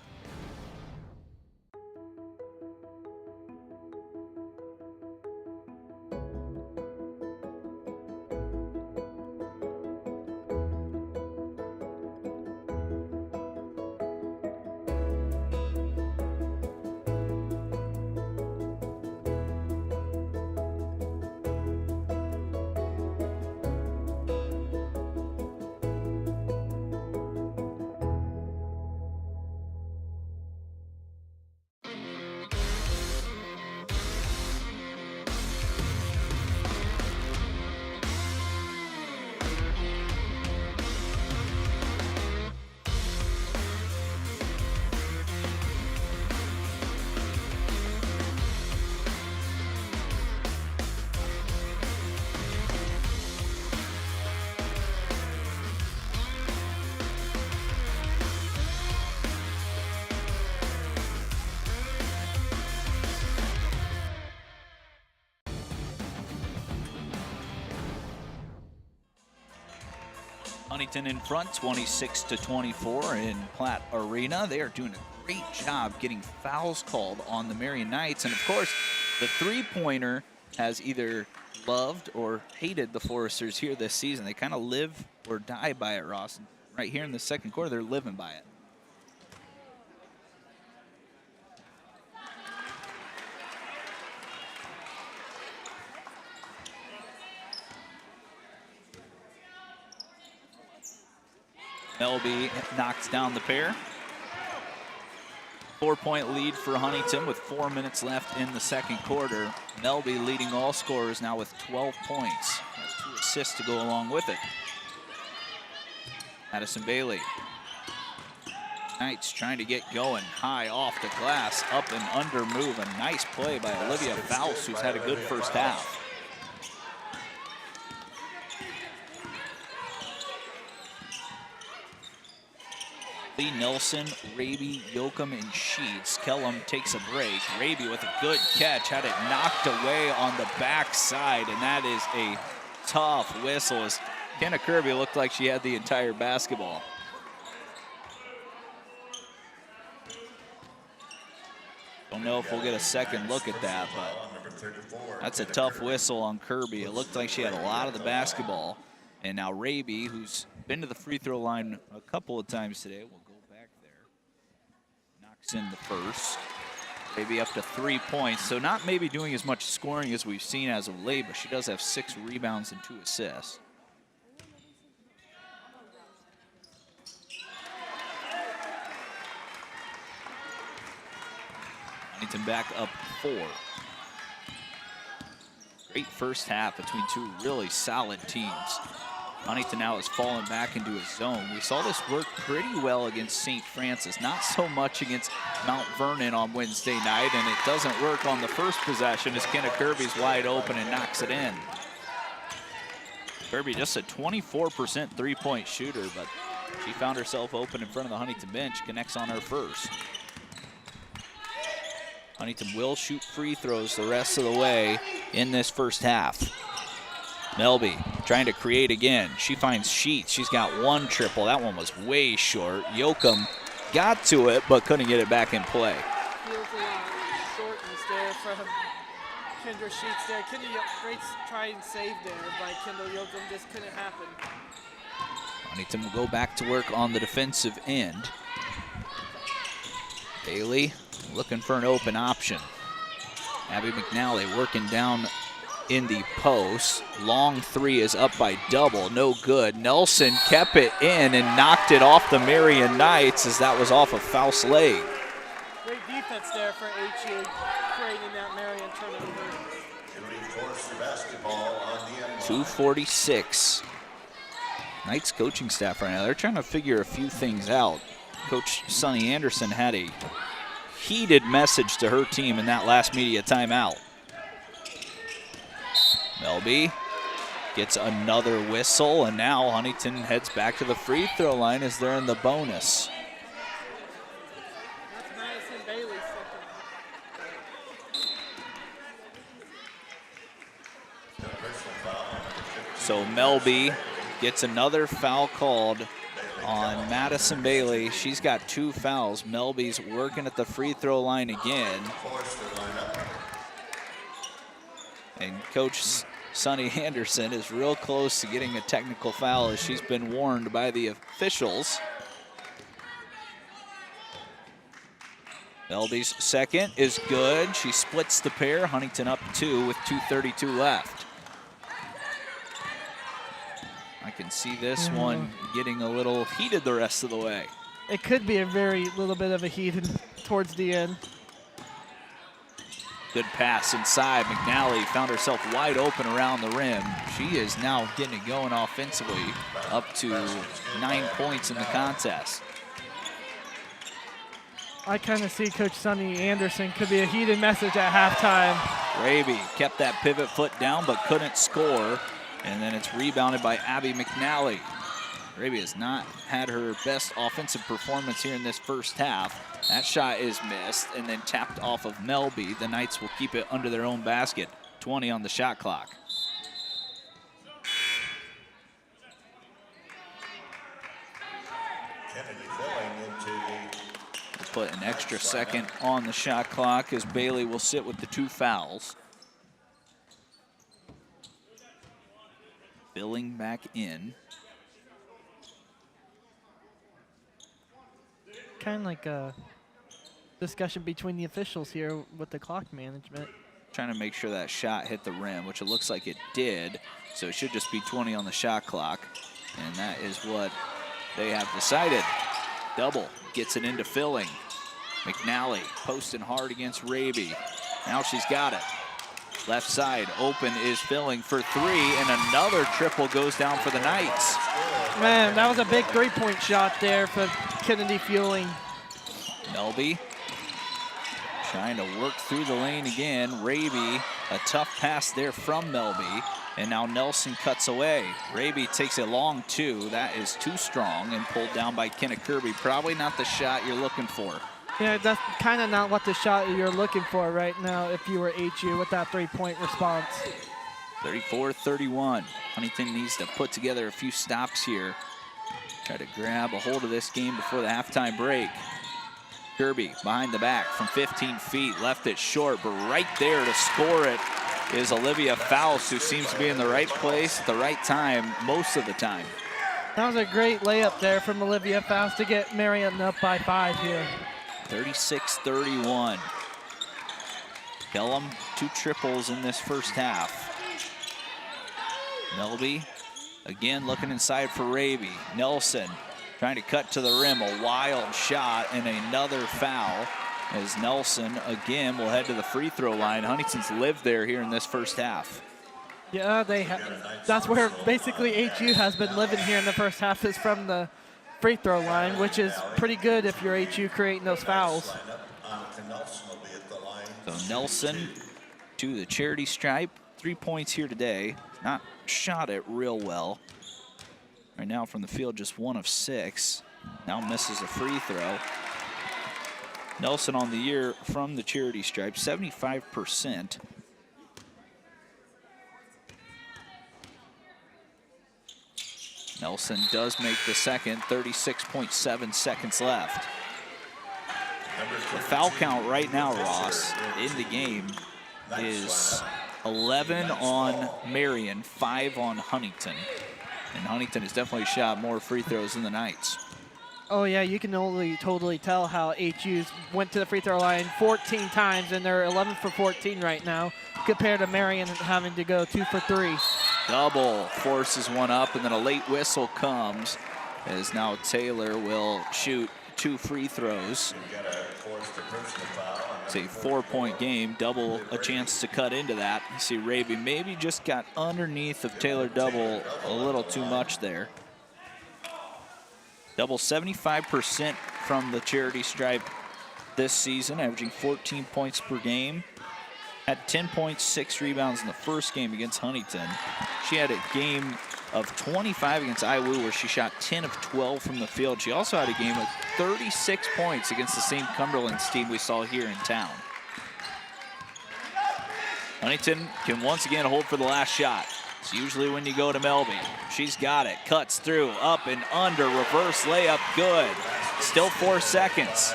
Huntington in front, 26-24 in Platt Arena. They are doing a great job getting fouls called on the Marian Knights. And of course, the three-pointer has either loved or hated the Foresters here this season. They kind of live or die by it, Ross. And right here in the second quarter, they're living by it. Melby knocks down the pair. 4-point lead for Huntington with 4 minutes left in the second quarter. Melby leading all scorers now with 12 points. Got 2 assists to go along with it. Madison Bailey. Knights trying to get going. High off the glass, up and under move. A nice play by Olivia Faust, who's had a good first half. Lee Nelson, Raby, Yoakum, and Sheets. Kellum takes a break. Raby with a good catch, had it knocked away on the backside, and that is a tough whistle as Kenna Kirby looked like she had the entire basketball. Don't know if we'll get a second look at that, but that's a tough whistle on Kirby. It looked like she had a lot of the basketball. And now Raby, who's been to the free throw line a couple of times today, will go back there. Knocks in the first. Raby up to 3 points. So not maybe doing as much scoring as we've seen as of late, but she does have 6 rebounds and 2 assists. Huntington back up 4. Great first half between 2 really solid teams. Huntington now has fallen back into his zone. We saw this work pretty well against St. Francis, not so much against Mount Vernon on Wednesday night, and it doesn't work on the first possession as Kenna Kirby's wide open and knocks it in. Kirby just a 24% three-point shooter, but she found herself open in front of the Huntington bench, connects on her first. Huntington will shoot free throws the rest of the way in this first half. Melby trying to create again. She finds Sheets. She's got 1 triple. That one was way short. Yoakum got to it, but couldn't get it back in play. Feels a lot shortness there from Kendra Sheets there. Great try and save there by Kendall Yoakum. Just couldn't happen. Huntington will go back to work on the defensive end. Bailey looking for an open option. Abby McNally working down in the post. Long 3 is up by double, no good. Nelson kept it in and knocked it off the Marian Knights as that was off of Faust's leg. Great defense there for HU, creating that Marian turnover. 2:46. Knights coaching staff right now, they're trying to figure a few things out. Coach Sonny Anderson had a heated message to her team in that last media timeout. Melby gets another whistle, and now Huntington heads back to the free throw line as they're in the bonus. That's Madison Bailey's second. So Melby gets another foul called on Madison Bailey. She's got 2 fouls. Melby's working at the free throw line again. And Coach Sonny Anderson is real close to getting a technical foul as she's been warned by the officials. Melby's second is good. She splits the pair. Huntington up 2 with 2:32 left. I can see this one getting a little heated the rest of the way. It could be a very little bit of a heated towards the end. Good pass inside. McNally found herself wide open around the rim. She is now getting it going offensively, up to 9 points in the contest. I kind of see Coach Sonny Anderson could be a heated message at halftime. Raby kept that pivot foot down but couldn't score. And then it's rebounded by Abby McNally. Raby has not had her best offensive performance here in this first half. That shot is missed and then tapped off of Melby. The Knights will keep it under their own basket. 20 on the shot clock. Kennedy filling into the We'll put an extra second on the shot clock as Bailey will sit with the 2 fouls. Filling back in. Kind of like a discussion between the officials here with the clock management. Trying to make sure that shot hit the rim, which it looks like it did. So it should just be 20 on the shot clock. And that is what they have decided. Double gets it into Filling. McNally posting hard against Raby. Now she's got it. Left side open is Filling for 3, and another triple goes down for the Knights. Man, that was a big 3-point shot there for Kennedy Fueling. Melby trying to work through the lane again. Raby, a tough pass there from Melby, and now Nelson cuts away. Raby takes a long 2. That is too strong and pulled down by Kenna Kirby. Probably not the shot you're looking for. Yeah, that's kind of not what the shot you're looking for right now if you were HU with that 3-point response. 34-31. Huntington needs to put together a few stops here. Try to grab a hold of this game before the halftime break. Kirby behind the back from 15 feet, left it short, but right there to score it is Olivia Faust, who seems to be in the right place at the right time most of the time. That was a great layup there from Olivia Faust to get Marian up by 5 here. 36-31. Kellum, 2 triples in this first half. Melby again looking inside for Raby. Nelson trying to cut to the rim, a wild shot and another foul as Nelson again will head to the free throw line. Huntington's lived there here in this first half. Yeah, that's where basically HU has been living here in the first half, is from the free throw line, which is pretty good if you're HU creating those fouls. So Nelson to the charity stripe, 3 points here today. Not shot it real well. Right now from the field, just 1 of 6. Now misses a free throw. Nelson on the year from the charity stripe, 75%. Nelson does make the second, 36.7 seconds left. The foul count right now, Ross, in the game is 11 on Marian, 5 on Huntington. And Huntington has definitely shot more free throws than the Knights. Oh yeah, you can totally tell how HU's went to the free throw line 14 times, and they're 11 for 14 right now, compared to Marian having to go 2 for 3. Double forces one up, and then a late whistle comes as now Taylor will shoot 2 free throws. It's a 4-point game. Double a chance to cut into that. You see Raby maybe just got underneath of Taylor Double a little too much there. Double 75% from the charity stripe this season, averaging 14 points per game. Had 10 points, 6 rebounds in the first game against Huntington. She had a game of 25 against IWU where she shot 10 of 12 from the field. She also had a game of 36 points against the same Cumberland's team we saw here in town. Huntington can once again hold for the last shot. It's usually when you go to Melby. She's got it, cuts through, up and under, reverse layup, good. Still 4 seconds.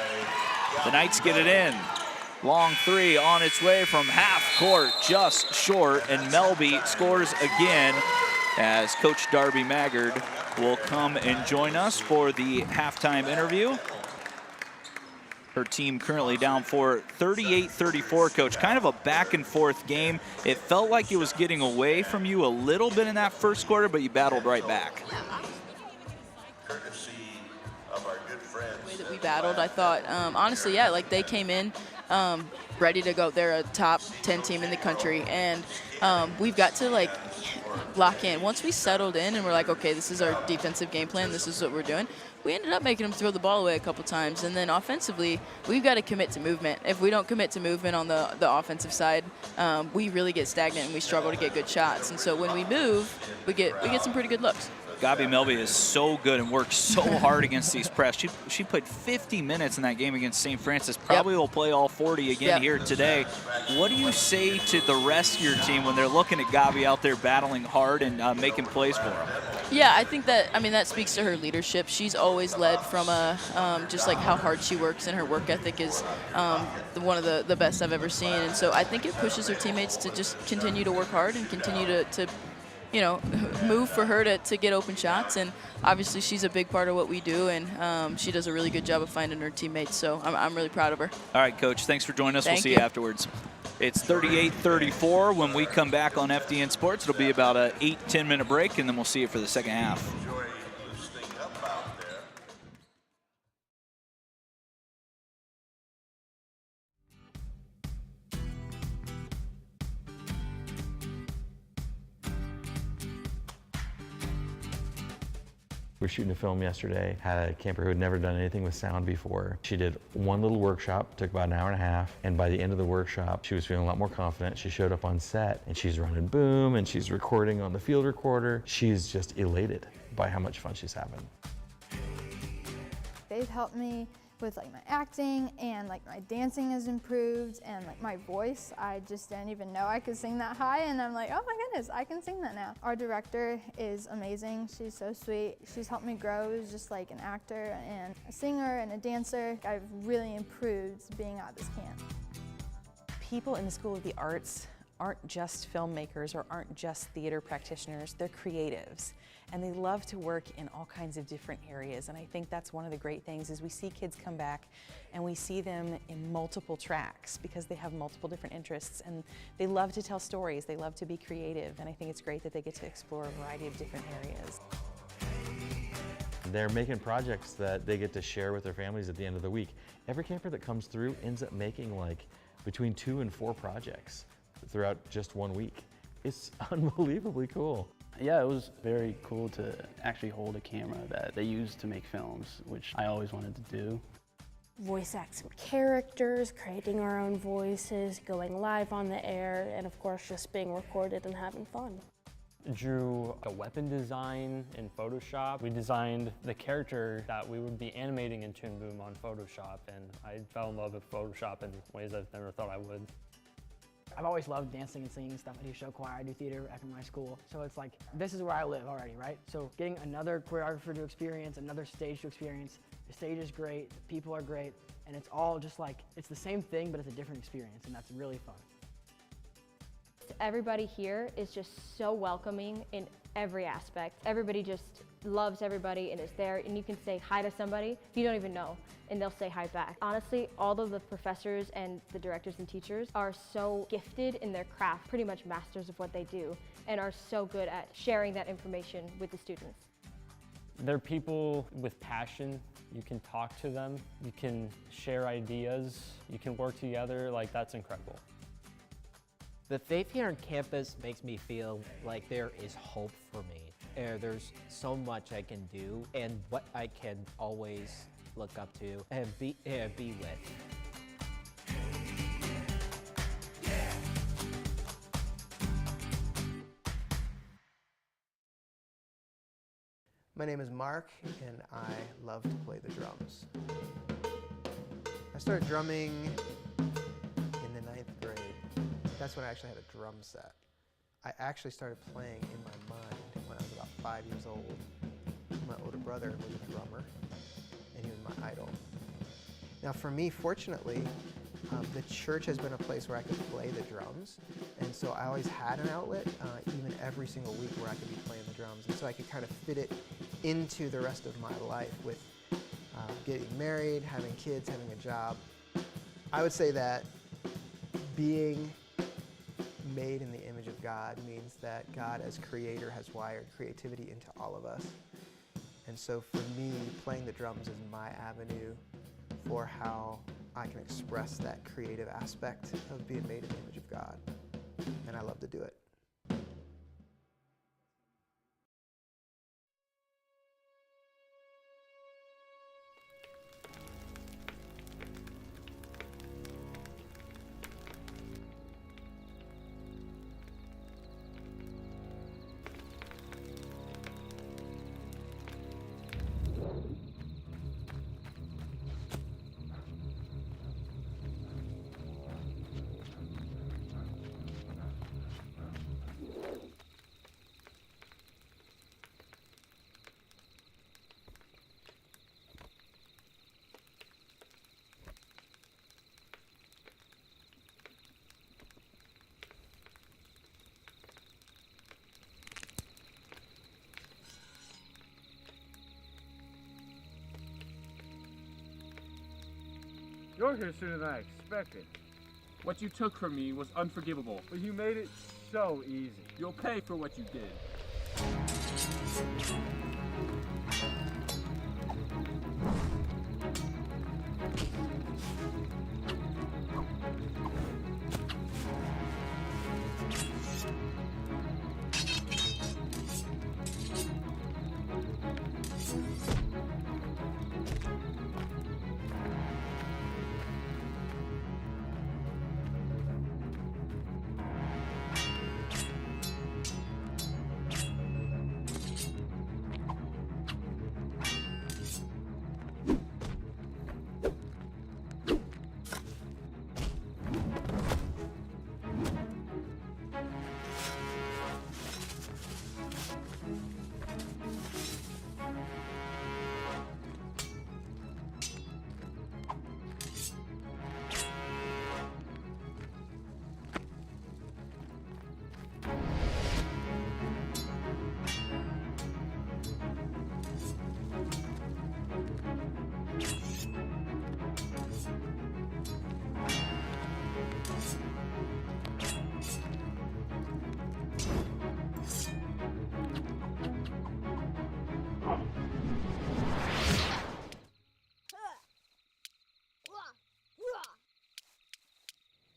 The Knights get it in. Long 3 on its way from half court, just short, and Melby scores again as Coach Darby Maggard will come and join us for the halftime interview. Her team currently down for 38-34, Coach. Kind of a back and forth game. It felt like it was getting away from you a little bit in that first quarter, but you battled right back. Courtesy of our good friends. The way that we battled, I thought, honestly, yeah, like they came in ready to go. They're a top 10 team in the country, and we've got to like lock in. Once we settled in and we're like, okay, this is our defensive game plan, this is what we're doing, we ended up making them throw the ball away a couple times. And then offensively, we've got to commit to movement. If we don't commit to movement on the offensive side, we really get stagnant and we struggle to get good shots. And so when we move, we get some pretty good looks. Gabi Melby is so good and works so hard against these press. She played 50 minutes in that game against St. Francis. Probably will play all 40 again here today. What do you say to the rest of your team when they're looking at Gabi out there battling hard and making plays for them? Yeah, I think that, that speaks to her leadership. She's always led from just like how hard she works, and her work ethic is one of the best I've ever seen. And so I think it pushes her teammates to just continue to work hard and continue to move for her to get open shots. And obviously she's a big part of what we do, and she does a really good job of finding her teammates. So I'm really proud of her. All right, Coach, thanks for joining us. Thank we'll see you afterwards. It's 38-34. When we come back on FDN Sports, it'll be about an 8-10 minute break, and then we'll see you for the second half. We were shooting a film yesterday, had a camper who had never done anything with sound before. She did one little workshop, took about an hour and a half, and by the end of the workshop, she was feeling a lot more confident. She showed up on set, and she's running boom, and she's recording on the field recorder. She's just elated by how much fun she's having. They've helped me with like my acting, and like my dancing has improved, and like my voice. I just didn't even know I could sing that high, and I'm like, oh my goodness, I can sing that now. Our director is amazing. She's so sweet. She's helped me grow as just like an actor and a singer and a dancer. I've really improved being at this camp. People in the School of the Arts aren't just filmmakers or aren't just theater practitioners, they're creatives. And they love to work in all kinds of different areas. And I think that's one of the great things is we see kids come back and we see them in multiple tracks because they have multiple different interests, and they love to tell stories, they love to be creative, and I think it's great that they get to explore a variety of different areas. They're making projects that they get to share with their families at the end of the week. Every camper that comes through ends up making like between 2 and 4 projects throughout just 1 week. It's unbelievably cool. Yeah, it was very cool to actually hold a camera that they use to make films, which I always wanted to do. Voice act some characters, creating our own voices, going live on the air, and of course just being recorded and having fun. Drew a weapon design in Photoshop. We designed the character that we would be animating in Toon Boom on Photoshop, and I fell in love with Photoshop in ways I've never thought I would. I've always loved dancing and singing stuff. I do show choir, I do theater after my school. So it's like, this is where I live already, right? So getting another choreographer to experience, another stage to experience, the stage is great, the people are great, and it's all just like, it's the same thing, but it's a different experience, and that's really fun. Everybody here is just so welcoming in every aspect. Everybody just loves everybody and is there, and you can say hi to somebody you don't even know and they'll say hi back. Honestly, all of the professors and the directors and teachers are so gifted in their craft, pretty much masters of what they do, and are so good at sharing that information with the students. They're people with passion. You can talk to them, you can share ideas, you can work together. Like, that's incredible. The faith here on campus makes me feel like there is hope for me. There's so much I can do and what I can always look up to and be with. My name is Mark, and I love to play the drums. I started drumming in the 9th grade. That's when I actually had a drum set. I actually started playing in my mind when I was about 5 years old. My older brother was a drummer, and he was my idol. Now for me, fortunately, the church has been a place where I could play the drums, and so I always had an outlet, even every single week, where I could be playing the drums, and so I could kind of fit it into the rest of my life with getting married, having kids, having a job. I would say that being made in the image of God means that God as creator has wired creativity into all of us. And so for me, playing the drums is my avenue for how I can express that creative aspect of being made in the image of God. And I love to do it. You're here sooner than I expected. What you took from me was unforgivable, but you made it so easy. You'll pay for what you did.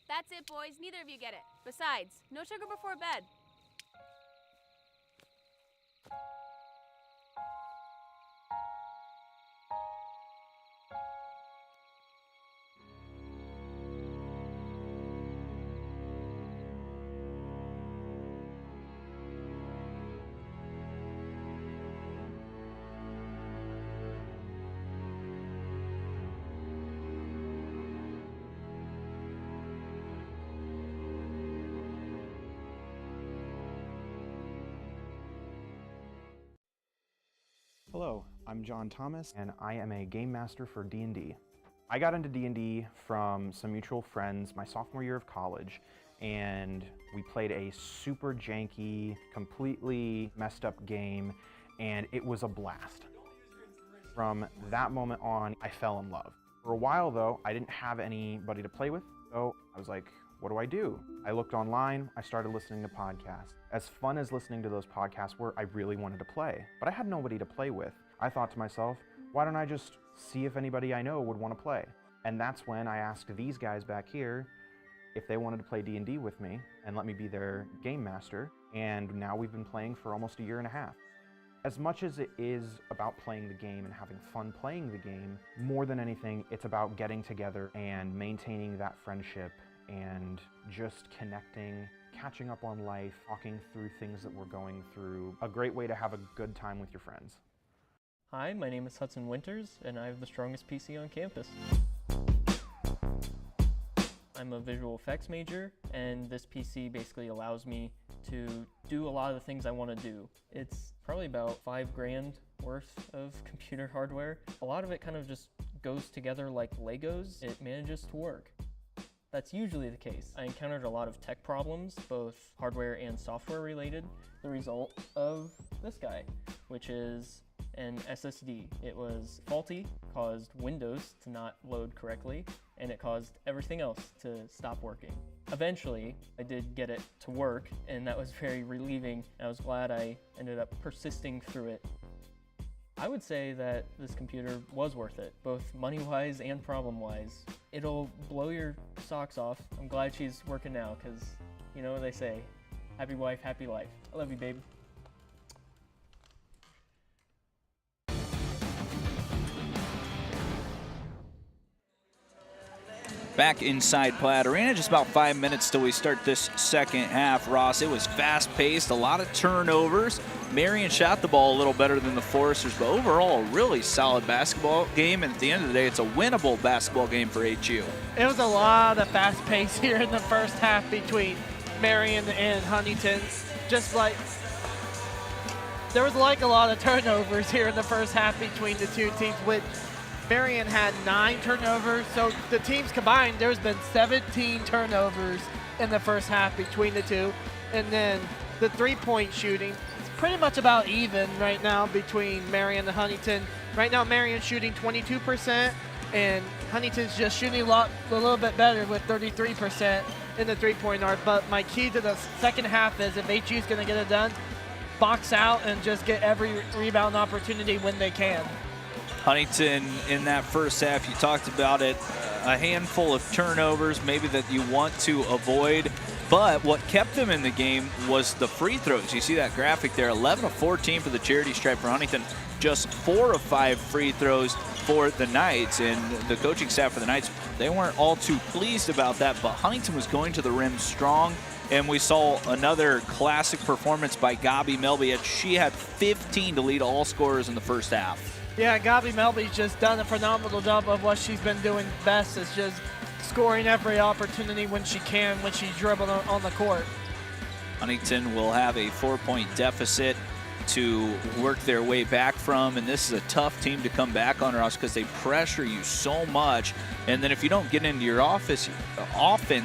That's it, boys. Neither of you get it. Besides, no sugar before bed. Hello, I'm John Thomas, and I am a game master for D&D. I got into D&D from some mutual friends my sophomore year of college, and we played a super janky, completely messed up game, and it was a blast. From that moment on, I fell in love. For a while though, I didn't have anybody to play with, so I was like, what do I do? I looked online, I started listening to podcasts. As fun as listening to those podcasts were, I really wanted to play, but I had nobody to play with. I thought to myself, why don't I just see if anybody I know would want to play? And that's when I asked these guys back here if they wanted to play D&D with me and let me be their game master, and now we've been playing for almost a year and a half. As much as it is about playing the game and having fun playing the game, more than anything, it's about getting together and maintaining that friendship and just connecting, catching up on life, talking through things that we're going through. A great way to have a good time with your friends. Hi, my name is Hudson Winters, and I have the strongest PC on campus. I'm a visual effects major, and this PC basically allows me to do a lot of the things I want to do. It's probably about $5,000 worth of computer hardware. A lot of it kind of just goes together like Legos. It manages to work. That's usually the case. I encountered a lot of tech problems, both hardware and software related, the result of this guy, which is an SSD. It was faulty, caused Windows to not load correctly, and it caused everything else to stop working. Eventually, I did get it to work, and that was very relieving. I was glad I ended up persisting through it. I would say that this computer was worth it, both money-wise and problem-wise. It'll blow your socks off. I'm glad she's working now, because you know what they say, happy wife, happy life. I love you, babe. Back inside Platt Arena, just about 5 minutes till we start this second half. Ross, it was fast-paced, a lot of turnovers. Marian shot the ball a little better than the Foresters, but overall, a really solid basketball game. And at the end of the day, it's a winnable basketball game for HU. It was a lot of fast pace here in the first half between Marian and Huntington. Just like, there was like a lot of turnovers here in the first half between the two teams, which Marian had 9 turnovers, so the teams combined, there's been 17 turnovers in the first half between the two. And then the three-point shooting, it's pretty much about even right now between Marian and Huntington. Right now, Marian shooting 22%, And Huntington's just shooting a little bit better with 33% in the three-point arc. But my key to the second half is if HU is going to get it done, box out and just get every rebound opportunity when they can. Huntington in that first half, you talked about it, a handful of turnovers maybe that you want to avoid. But what kept them in the game was the free throws. You see that graphic there, 11 of 14 for the charity stripe for Huntington, just 4 of 5 free throws for the Knights. And the coaching staff for the Knights, they weren't all too pleased about that, but Huntington was going to the rim strong. And we saw another classic performance by Gabi Melby. She had 15 to lead all scorers in the first half. Yeah, Gabi Melby's just done a phenomenal job of what she's been doing best, is just scoring every opportunity when she can, when she's dribbling on the court. Huntington will have a 4-point deficit to work their way back from, and this is a tough team to come back on, Ross, because they pressure you so much. And then if you don't get into your offense,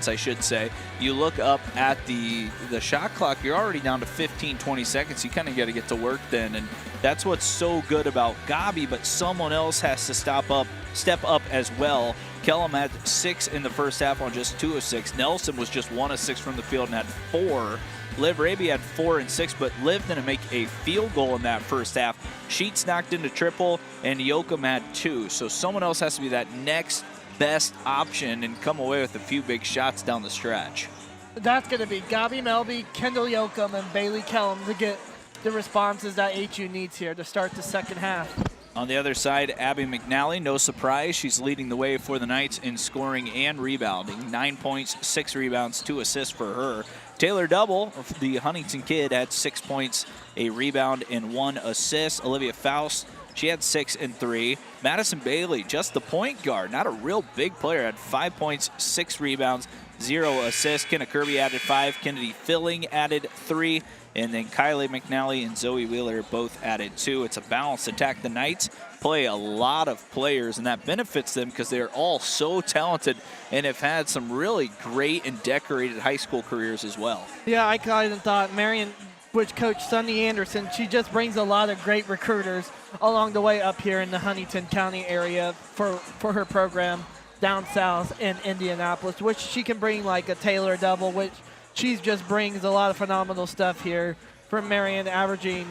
I should say, you look up at the shot clock, you're already down to 15, 20 seconds. You kind of got to get to work then, and that's what's so good about Gabi, but someone else has to step up as well. Kellum had 6 in the first half on just 2 of 6. Nelson was just 1 of 6 from the field and had 4. Liv Raby had 4 and 6, but Liv didn't make a field goal in that first half. Sheets knocked into triple, and Yoakum had 2. So someone else has to be that next best option and come away with a few big shots down the stretch. That's going to be Gabi Melby, Kendall Yoakum, and Bailey Kellum to get the responses that HU needs here to start the second half. On the other side, Abby McNally, no surprise. She's leading the way for the Knights in scoring and rebounding. 9 points, 6 rebounds, 2 assists for her. Taylor Double, the Huntington kid, had 6 points, a rebound, and 1 assist. Olivia Faust, she had 6 and 3. Madison Bailey, just the point guard, not a real big player, had 5 points, 6 rebounds, 0 assists. Kenna Kirby added 5. Kennedy Filling added 3. And then Kylie McNally and Zoe Wheeler both added 2. It's a balanced attack. The Knights play a lot of players, and that benefits them because they're all so talented and have had some really great and decorated high school careers as well. Yeah, I kind of thought Marian, which Coach Sunny Anderson, she just brings a lot of great recruiters along the way up here in the Huntington County area for her program down south in Indianapolis, which she can bring like a Taylor Double, which she just brings a lot of phenomenal stuff here from Marian, averaging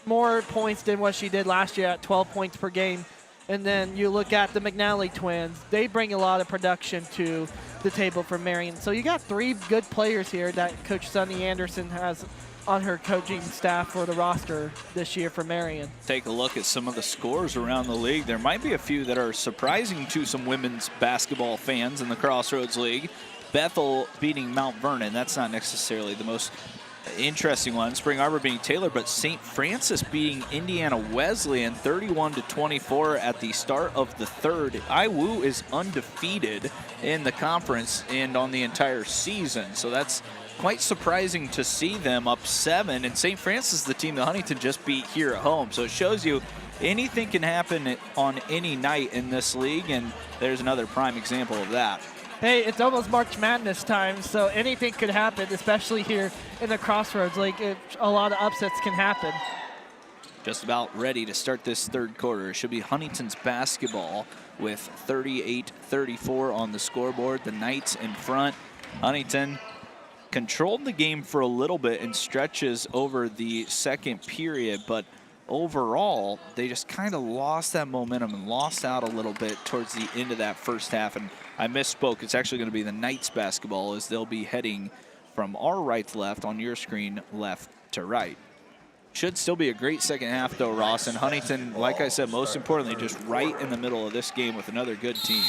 more points than what she did last year at 12 points per game. And then you look at the McNally twins. They bring a lot of production to the table for Marian. So you got 3 good players here that Coach Sunny Anderson has on her coaching staff for the roster this year for Marian. Take a look at some of the scores around the league. There might be a few that are surprising to some women's basketball fans in the Crossroads League. Bethel beating Mount Vernon. That's not necessarily the most interesting one. Spring Arbor beating Taylor, but St. Francis beating Indiana Wesleyan 31-24 at the start of the third. IWU is undefeated in the conference and on the entire season, so that's quite surprising to see them up 7. And St. Francis is the team that Huntington just beat here at home, so it shows you anything can happen on any night in this league, and there's another prime example of that. Hey, it's almost March Madness time, so anything could happen, especially here in the Crossroads League. A lot of upsets can happen. Just about ready to start this third quarter. It should be Huntington's basketball with 38-34 on the scoreboard. The Knights in front. Huntington controlled the game for a little bit in stretches over the second period, but overall, they just kind of lost that momentum and lost out a little bit towards the end of that first half. And I misspoke. It's actually going to be the Knights basketball as they'll be heading from our right to left, on your screen, left to right. Should still be a great second half, though, Ross. And Huntington, like I said, most importantly, just right in the middle of this game with another good team.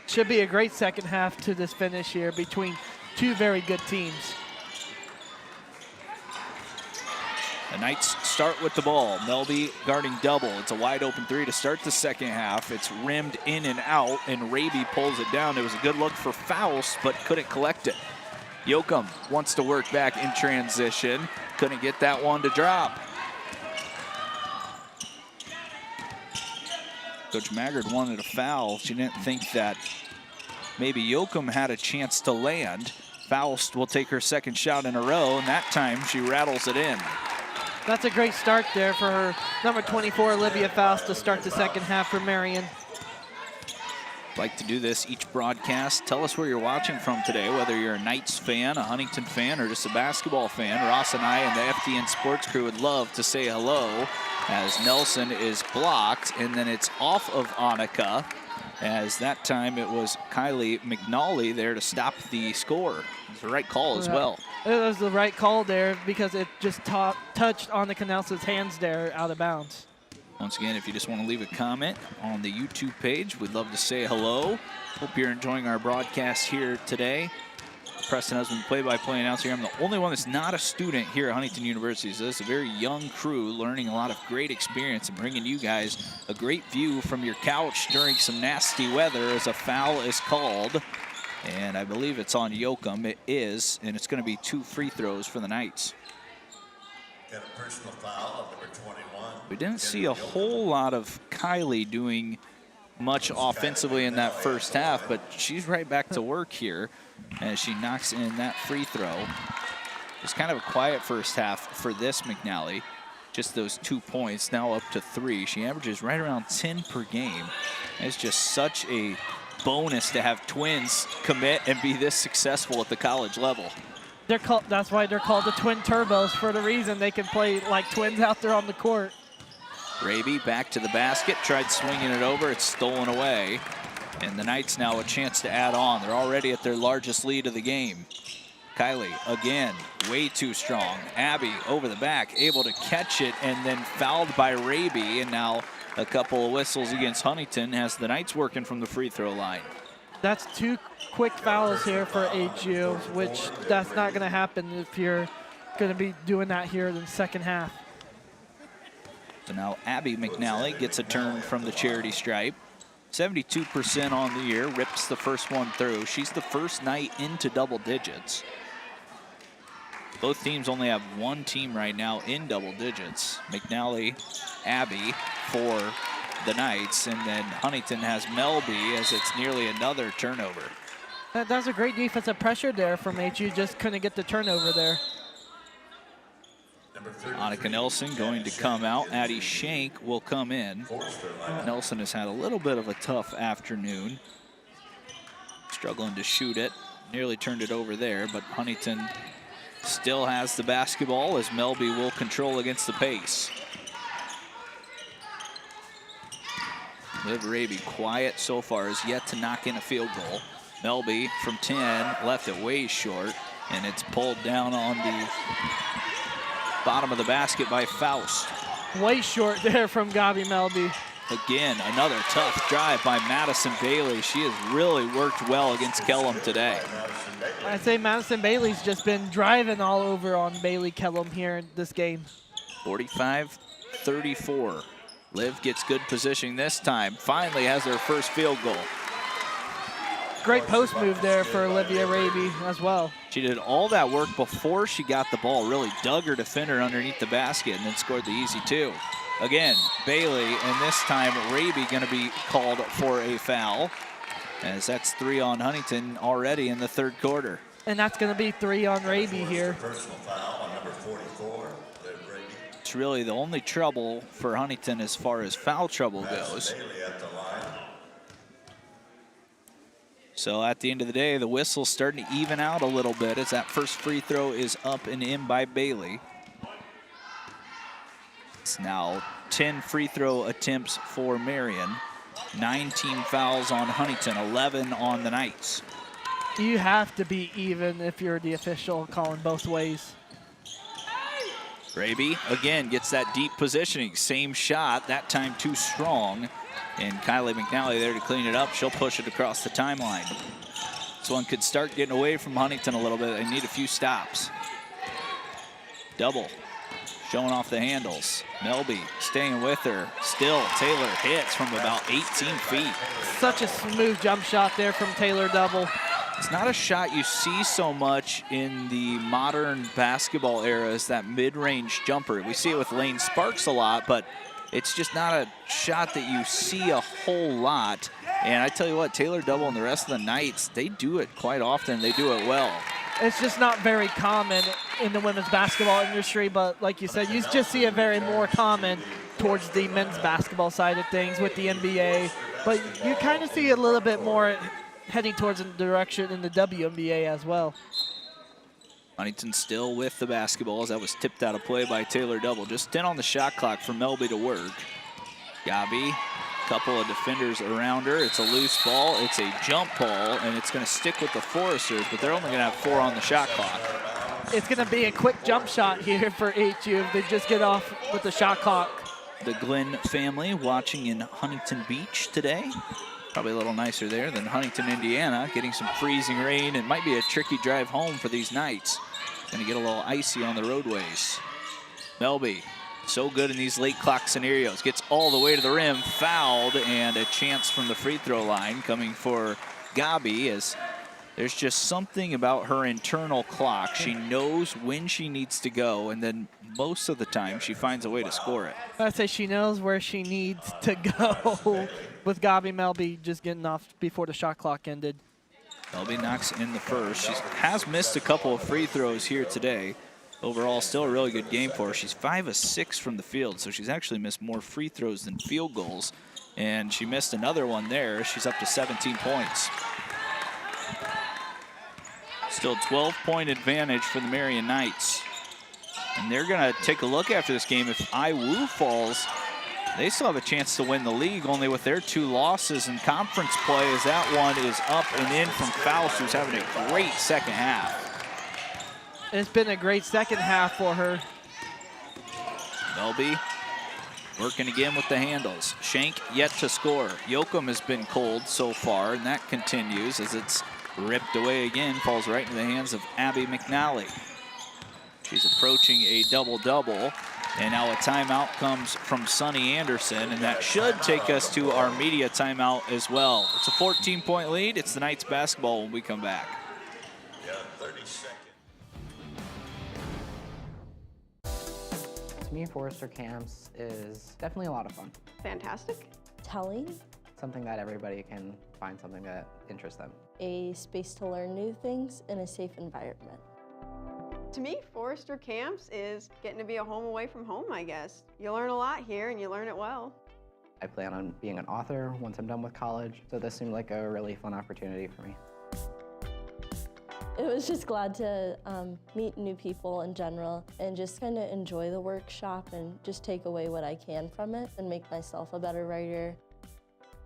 Should be a great second half to this finish here between 2 very good teams. The Knights start with the ball. Melby guarding Double. It's a wide open 3 to start the second half. It's rimmed in and out, and Raby pulls it down. It was a good look for Faust, but couldn't collect it. Yoakum wants to work back in transition. Couldn't get that one to drop. Coach Maggard wanted a foul. She didn't think that maybe Yoakum had a chance to land. Faust will take her second shot in a row, and that time she rattles it in. That's a great start there for her number 24, Olivia Faust, to start the second half for Marian. Like to do this each broadcast. Tell us where you're watching from today, whether you're a Knights fan, a Huntington fan, or just a basketball fan. Ross and I and the FDN Sports crew would love to say hello as Nelson is blocked, and then it's off of Annika, as that time it was Kylie McNally there to stop the score. It's the right call as well. It was the right call there because it just touched Annika Nelson's hands there out of bounds. Once again, if you just want to leave a comment on the YouTube page, we'd love to say hello. Hope you're enjoying our broadcast here today. Preston Husband, play-by-play announcer here. I'm the only one that's not a student here at Huntington University, so it's a very young crew learning a lot of great experience and bringing you guys a great view from your couch during some nasty weather as a foul is called. And I believe it's on Yoakum. It is, and it's going to be 2 free throws for the Knights. Got a personal foul of number 21. We didn't see a whole lot of Kylie doing much offensively in that first half, but she's right back to work here as she knocks in that free throw. It's kind of a quiet first half for this McNally. Just those 2 points, now up to 3. She averages right around 10 per game. It's just such a bonus to have twins commit and be this successful at the college level. That's why they're called the Twin Turbos, for the reason they can play like twins out there on the court. Raby back to the basket, tried swinging it over, it's stolen away. And the Knights now a chance to add on. They're already at their largest lead of the game. Kylie, again, way too strong. Abby over the back, able to catch it, and then fouled by Raby. And now a couple of whistles against Huntington has the Knights working from the free throw line. That's 2 quick fouls here for HU, which that's not going to happen if you're going to be doing that here in the second half. So now Abby McNally gets a turn from the charity stripe. 72% on the year, rips the first one through. She's the first Knight into double digits. Both teams only have one team right now in double digits. McNally, Abby for the Knights, and then Huntington has Melby as it's nearly another turnover. That was a great defensive pressure there from HU, just couldn't get the turnover there. Annika Nelson going to come out. Addie Shank will come in. Nelson has had a little bit of a tough afternoon. Struggling to shoot it. Nearly turned it over there, but Huntington still has the basketball as Melby will control against the pace. Liv Raby, quiet so far, is yet to knock in a field goal. Melby from 10, left it way short, and it's pulled down on the bottom of the basket by Faust. Way short there from Gabi Melby. Again, another tough drive by Madison Bailey. She has really worked well against Kellum today. I'd say Madison Bailey's just been driving all over on Bailey Kellum here in this game. 45-34. Liv gets good positioning this time. Finally has her first field goal. Great post move there for Olivia Raby as well. She did all that work before she got the ball, really dug her defender underneath the basket and then scored the easy 2. Again, Bailey, and this time Raby going to be called for a foul, as that's 3 on Huntington already in the third quarter. And that's going to be 3 on Raby here. Personal foul on number 44, Liv Raby. It's really the only trouble for Huntington as far as foul trouble goes. Bailey at the line. So at the end of the day, the whistle's starting to even out a little bit as that first free throw is up and in by Bailey. It's now 10 free throw attempts for Marian. 9 team fouls on Huntington, 11 on the Knights. You have to be even if you're the official calling both ways. Raby again gets that deep positioning. Same shot, that time too strong. And Kylie McNally there to clean it up. She'll push it across the timeline. This one could start getting away from Huntington a little bit. They need a few stops. Double. Showing off the handles. Melby staying with her. Still, Taylor hits from about 18 feet. Such a smooth jump shot there from Taylor Double. It's not a shot you see so much in the modern basketball era as that mid-range jumper. We see it with Lane Sparks a lot, but it's just not a shot that you see a whole lot. And I tell you what, Taylor Double and the rest of the Knights, they do it quite often. They do it well. It's just not very common in the women's basketball industry, but like you said, you just see it very more common towards the men's basketball side of things with the NBA. But you kind of see it a little bit more heading towards the direction in the WNBA as well. Huntington still with the basketballs. That was tipped out of play by Taylor Double. Just 10 on the shot clock for Melby to work. Gabi, couple of defenders around her. It's a loose ball. It's a jump ball, and it's going to stick with the Foresters, but they're only going to have 4 on the shot clock. It's going to be a quick jump shot here for HU if they just get off with the shot clock. The Glenn family watching in Huntington Beach today. Probably a little nicer there than Huntington, Indiana, getting some freezing rain. It might be a tricky drive home for these Knights. Going to get a little icy on the roadways. Melby, so good in these late clock scenarios. Gets all the way to the rim, fouled, and a chance from the free throw line coming for Gabi, as there's just something about her internal clock. She knows when she needs to go, and then most of the time she finds a way to score it. I'd say she knows where she needs to go with Gabi Melby just getting off before the shot clock ended. Melby knocks in the first. She has missed a couple of free throws here today. Overall, still a really good game for her. She's 5 of 6 from the field, so she's actually missed more free throws than field goals. And she missed another one there. She's up to 17 points. Still 12-point advantage for the Marian Knights. And they're going to take a look after this game. If IWU falls, they still have a chance to win the league, only with their 2 losses in conference play, as that one is up and in from Faust, who's having a great second half. It's been a great second half for her. Melby working again with the handles. Shank yet to score. Yoakum has been cold so far, and that continues as it's ripped away again, falls right into the hands of Abby McNally. She's approaching a double-double, and now a timeout comes from Sunny Anderson, and that should take us to our media timeout as well. It's a 14-point lead. It's the Knights basketball when we come back. Yeah, 30 seconds. To me, Forester Camps is definitely a lot of fun. Fantastic. Telling. Something that everybody can find something that interests them. A space to learn new things in a safe environment. To me, Forester Camps is getting to be a home away from home, I guess. You learn a lot here and you learn it well. I plan on being an author once I'm done with college, so this seemed like a really fun opportunity for me. It was just glad to meet new people in general and just kind of enjoy the workshop and just take away what I can from it and make myself a better writer.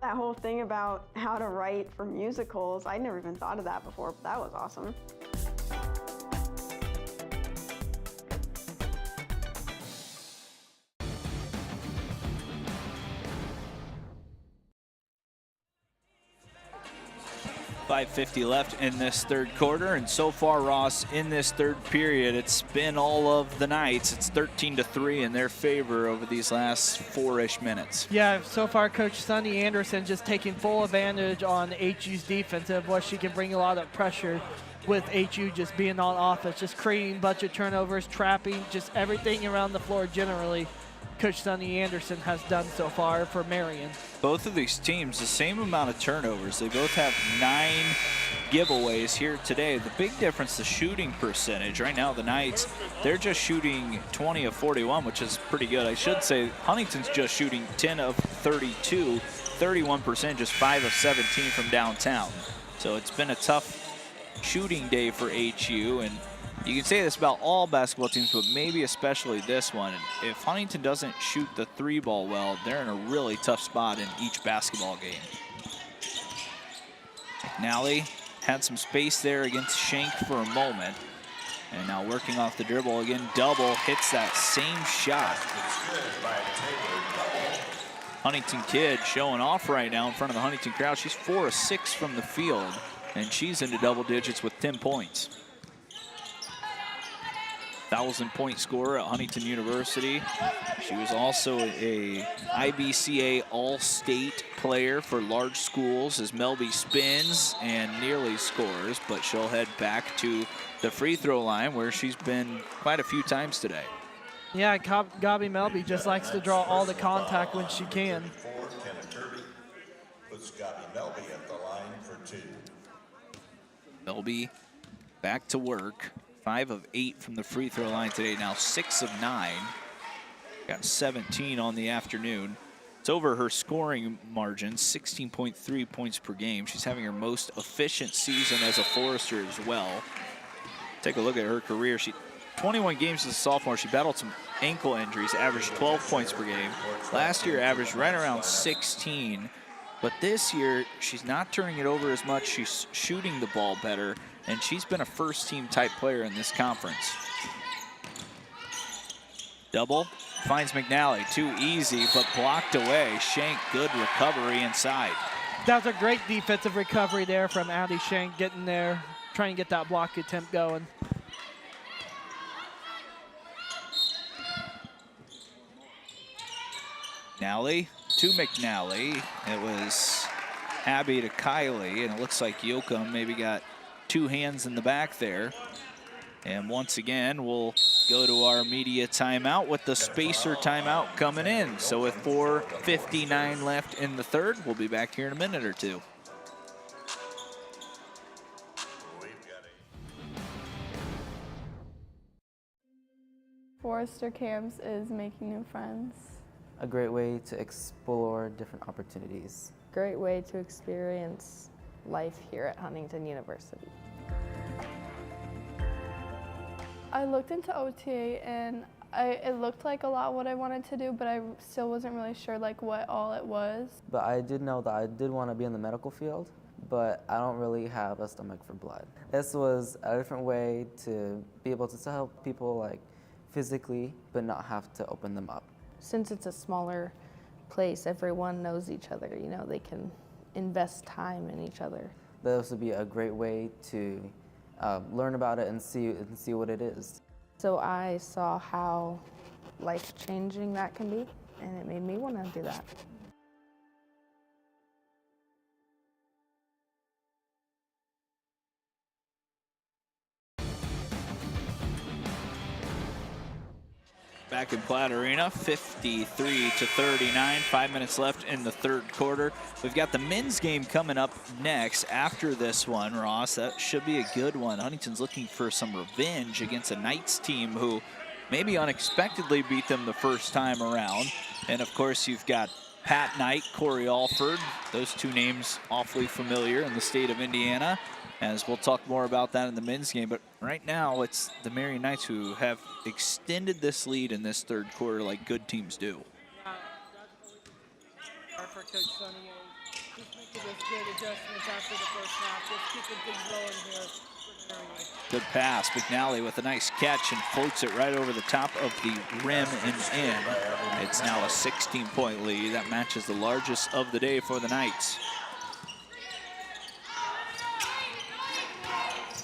That whole thing about how to write for musicals, I never even thought of that before, but that was awesome. .550 left in this third quarter, and so far, Ross, in this third period, it's been all of the Knights. It's 13-3 in their favor over these last 4-ish minutes. Yeah, so far, Coach Sunny Anderson just taking full advantage on HU's defense of what she can bring a lot of pressure with HU just being on offense, just creating a bunch of turnovers, trapping, just everything around the floor generally. Coach Sunny Anderson has done so far for Marian. Both of these teams, the same amount of turnovers. They both have 9 giveaways here today. The big difference, the shooting percentage. Right now, the Knights, they're just shooting 20 of 41, which is pretty good. I should say Huntington's just shooting 10 of 32, 31%, just 5 of 17 from downtown. So it's been a tough shooting day for HU, and you can say this about all basketball teams, but maybe especially this one. And if Huntington doesn't shoot the 3-ball well, they're in a really tough spot in each basketball game. McNally had some space there against Shank for a moment. And now working off the dribble again, Double hits that same shot. Huntington kid showing off right now in front of the Huntington crowd. She's 4 of 6 from the field, and she's into double digits with 10 points. 1,000-point scorer at Huntington University. She was also a IBCA All-State player for large schools as Melby spins and nearly scores, but she'll head back to the free throw line where she's been quite a few times today. Yeah, Gabi Melby just likes to draw all the contact when she can. Puts Gabi Melby at the line for 2. Melby back to work. 5 of 8 from the free throw line today. Now 6 of 9. Got 17 on the afternoon. It's over her scoring margin, 16.3 points per game. She's having her most efficient season as a Forester as well. Take a look at her career. 21 games as a sophomore. She battled some ankle injuries, averaged 12 points per game. Last year averaged right around 16. But this year, she's not turning it over as much. She's shooting the ball better, and she's been a first-team type player in this conference. Double, finds McNally. Too easy, but blocked away. Shank, good recovery inside. That was a great defensive recovery there from Addie Shank, getting there, trying to get that block attempt going. McNally to McNally. It was Abby to Kylie, and it looks like Yoakum maybe got 2 hands in the back there. And once again, we'll go to our media timeout with the spacer timeout coming in. So with 4:59 left in the third, we'll be back here in a minute or two. Forester camps is making new friends. A great way to explore different opportunities. Great way to experience life here at Huntington University. I looked into OTA and it looked like a lot what I wanted to do, but I still wasn't really sure like what all it was. But I did know that I did want to be in the medical field, but I don't really have a stomach for blood. This was a different way to be able to help people like physically, but not have to open them up. Since it's a smaller place, everyone knows each other. You know, they can invest time in each other. This would be a great way to learn about it and see what it is. So I saw how life-changing that can be, and it made me want to do that. Back in Platt Arena, 53-39, 5 minutes left in the third quarter. We've got the men's game coming up next after this one, Ross. That should be a good one. Huntington's looking for some revenge against a Knights team who maybe unexpectedly beat them the first time around. And of course, you've got Pat Knight, Corey Alford. Those two names awfully familiar in the state of Indiana, as we'll talk more about that in the men's game. But right now, it's the Marian Knights who have extended this lead in this third quarter like good teams do. For Coach Sonnier, just making those good adjustments after the first half, just keeping things rolling here for Marian. Good pass. McNally with a nice catch and floats it right over the top of the rim and in. It's now a 16-point lead. That matches the largest of the day for the Knights.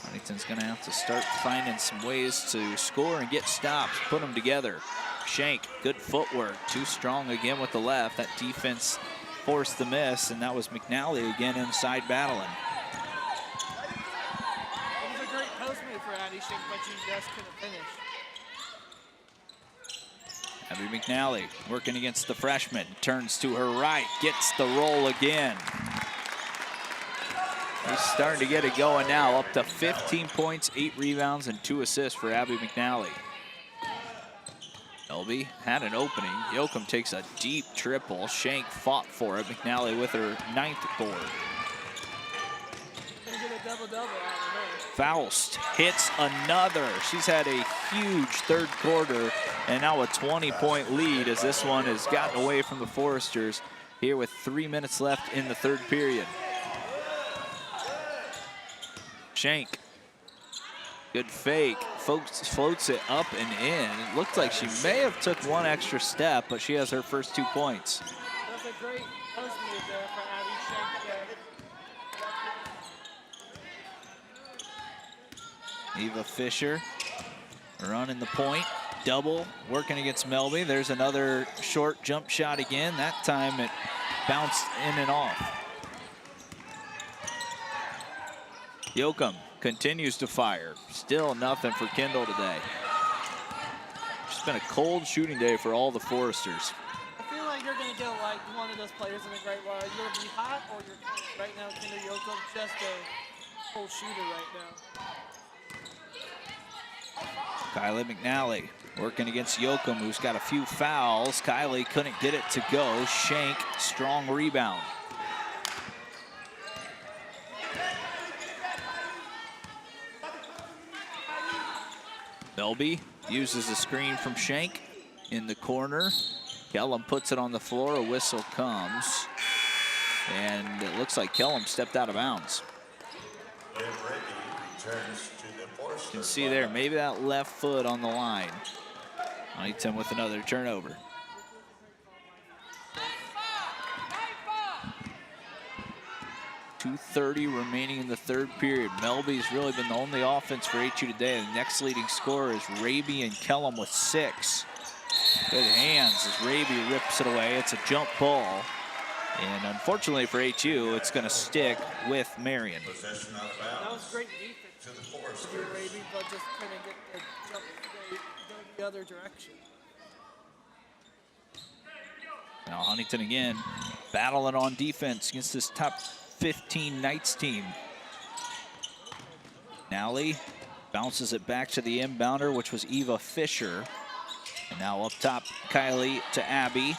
Huntington's going to have to start finding some ways to score and get stops, put them together. Shank, good footwork, too strong again with the left. That defense forced the miss, and that was McNally again inside battling. It was a great post move for Addie Shank, but she just couldn't finish. Abby McNally working against the freshman, turns to her right, gets the roll again. He's starting to get it going now, up to 15 points, 8 rebounds, and 2 assists for Abby McNally. Elby had an opening. Yoakum takes a deep triple. Shank fought for it. McNally with her 9th board. Gonna get a double-double out of her. Faust hits another. She's had a huge third quarter, and now a 20-point lead as this one has gotten away from the Foresters here with 3 minutes left in the third period. Shank, good fake, floats it up and in. It looked like she may have took one extra step, but she has her first 2 points. That's a great post move there for Abby Shank. Eva Fisher running the point, double, working against Melby. There's another short jump shot again. That time it bounced in and off. Yoakum continues to fire. Still nothing for Kendall today. It's been a cold shooting day for all the Foresters. I feel like you're going to get like one of those players in the great wire. You're going to be hot or you're cold. Right now, Kendall Yoakum just a cold shooter right now. Kylie McNally working against Yoakum, who's got a few fouls. Kylie couldn't get it to go. Shank, strong rebound. Melby uses the screen from Shank in the corner. Kellum puts it on the floor, a whistle comes. And it looks like Kellum stepped out of bounds. Liv Raby returns to the Forster. You can see there, maybe that left foot on the line. Huntington with another turnover. .230 remaining in the third period. Melby's really been the only offense for HU today. The next leading scorer is Raby and Kellum with 6. Good hands as Raby rips it away. It's a jump ball. And unfortunately for HU, it's going to stick with Marian. Possession out of That bounds was great defense. to the Forster. Raby, but just couldn't get the jump to go the other direction. Now Huntington again battling on defense against this top 15 Knights team. Nally bounces it back to the inbounder, which was Eva Fisher. And now up top, Kylie to Abby.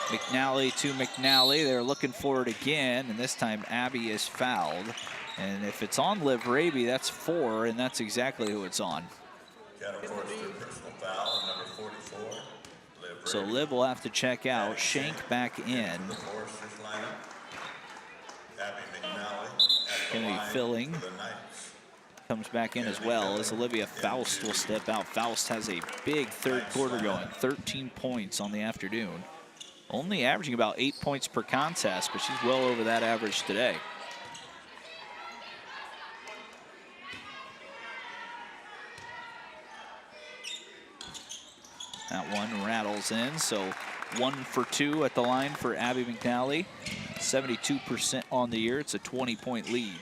McNally to McNally. They're looking for it again, and this time Abby is fouled. And if it's on Liv Raby, that's 4, and that's exactly who it's on. Got a Forster personal foul, number 44. So Liv will have to check out. Shank back in. The Forster's lineup. Abby McNally at the Kennedy line Filling for the Knights. comes back in as well as Olivia Faust will step out. Faust has a big third quarter going, 13 points on the afternoon. Only averaging about 8 points per contest, but she's well over that average today. That one rattles in, so 1 for 2 at the line for Abby McNally. 72% on the year. It's a 20-point lead.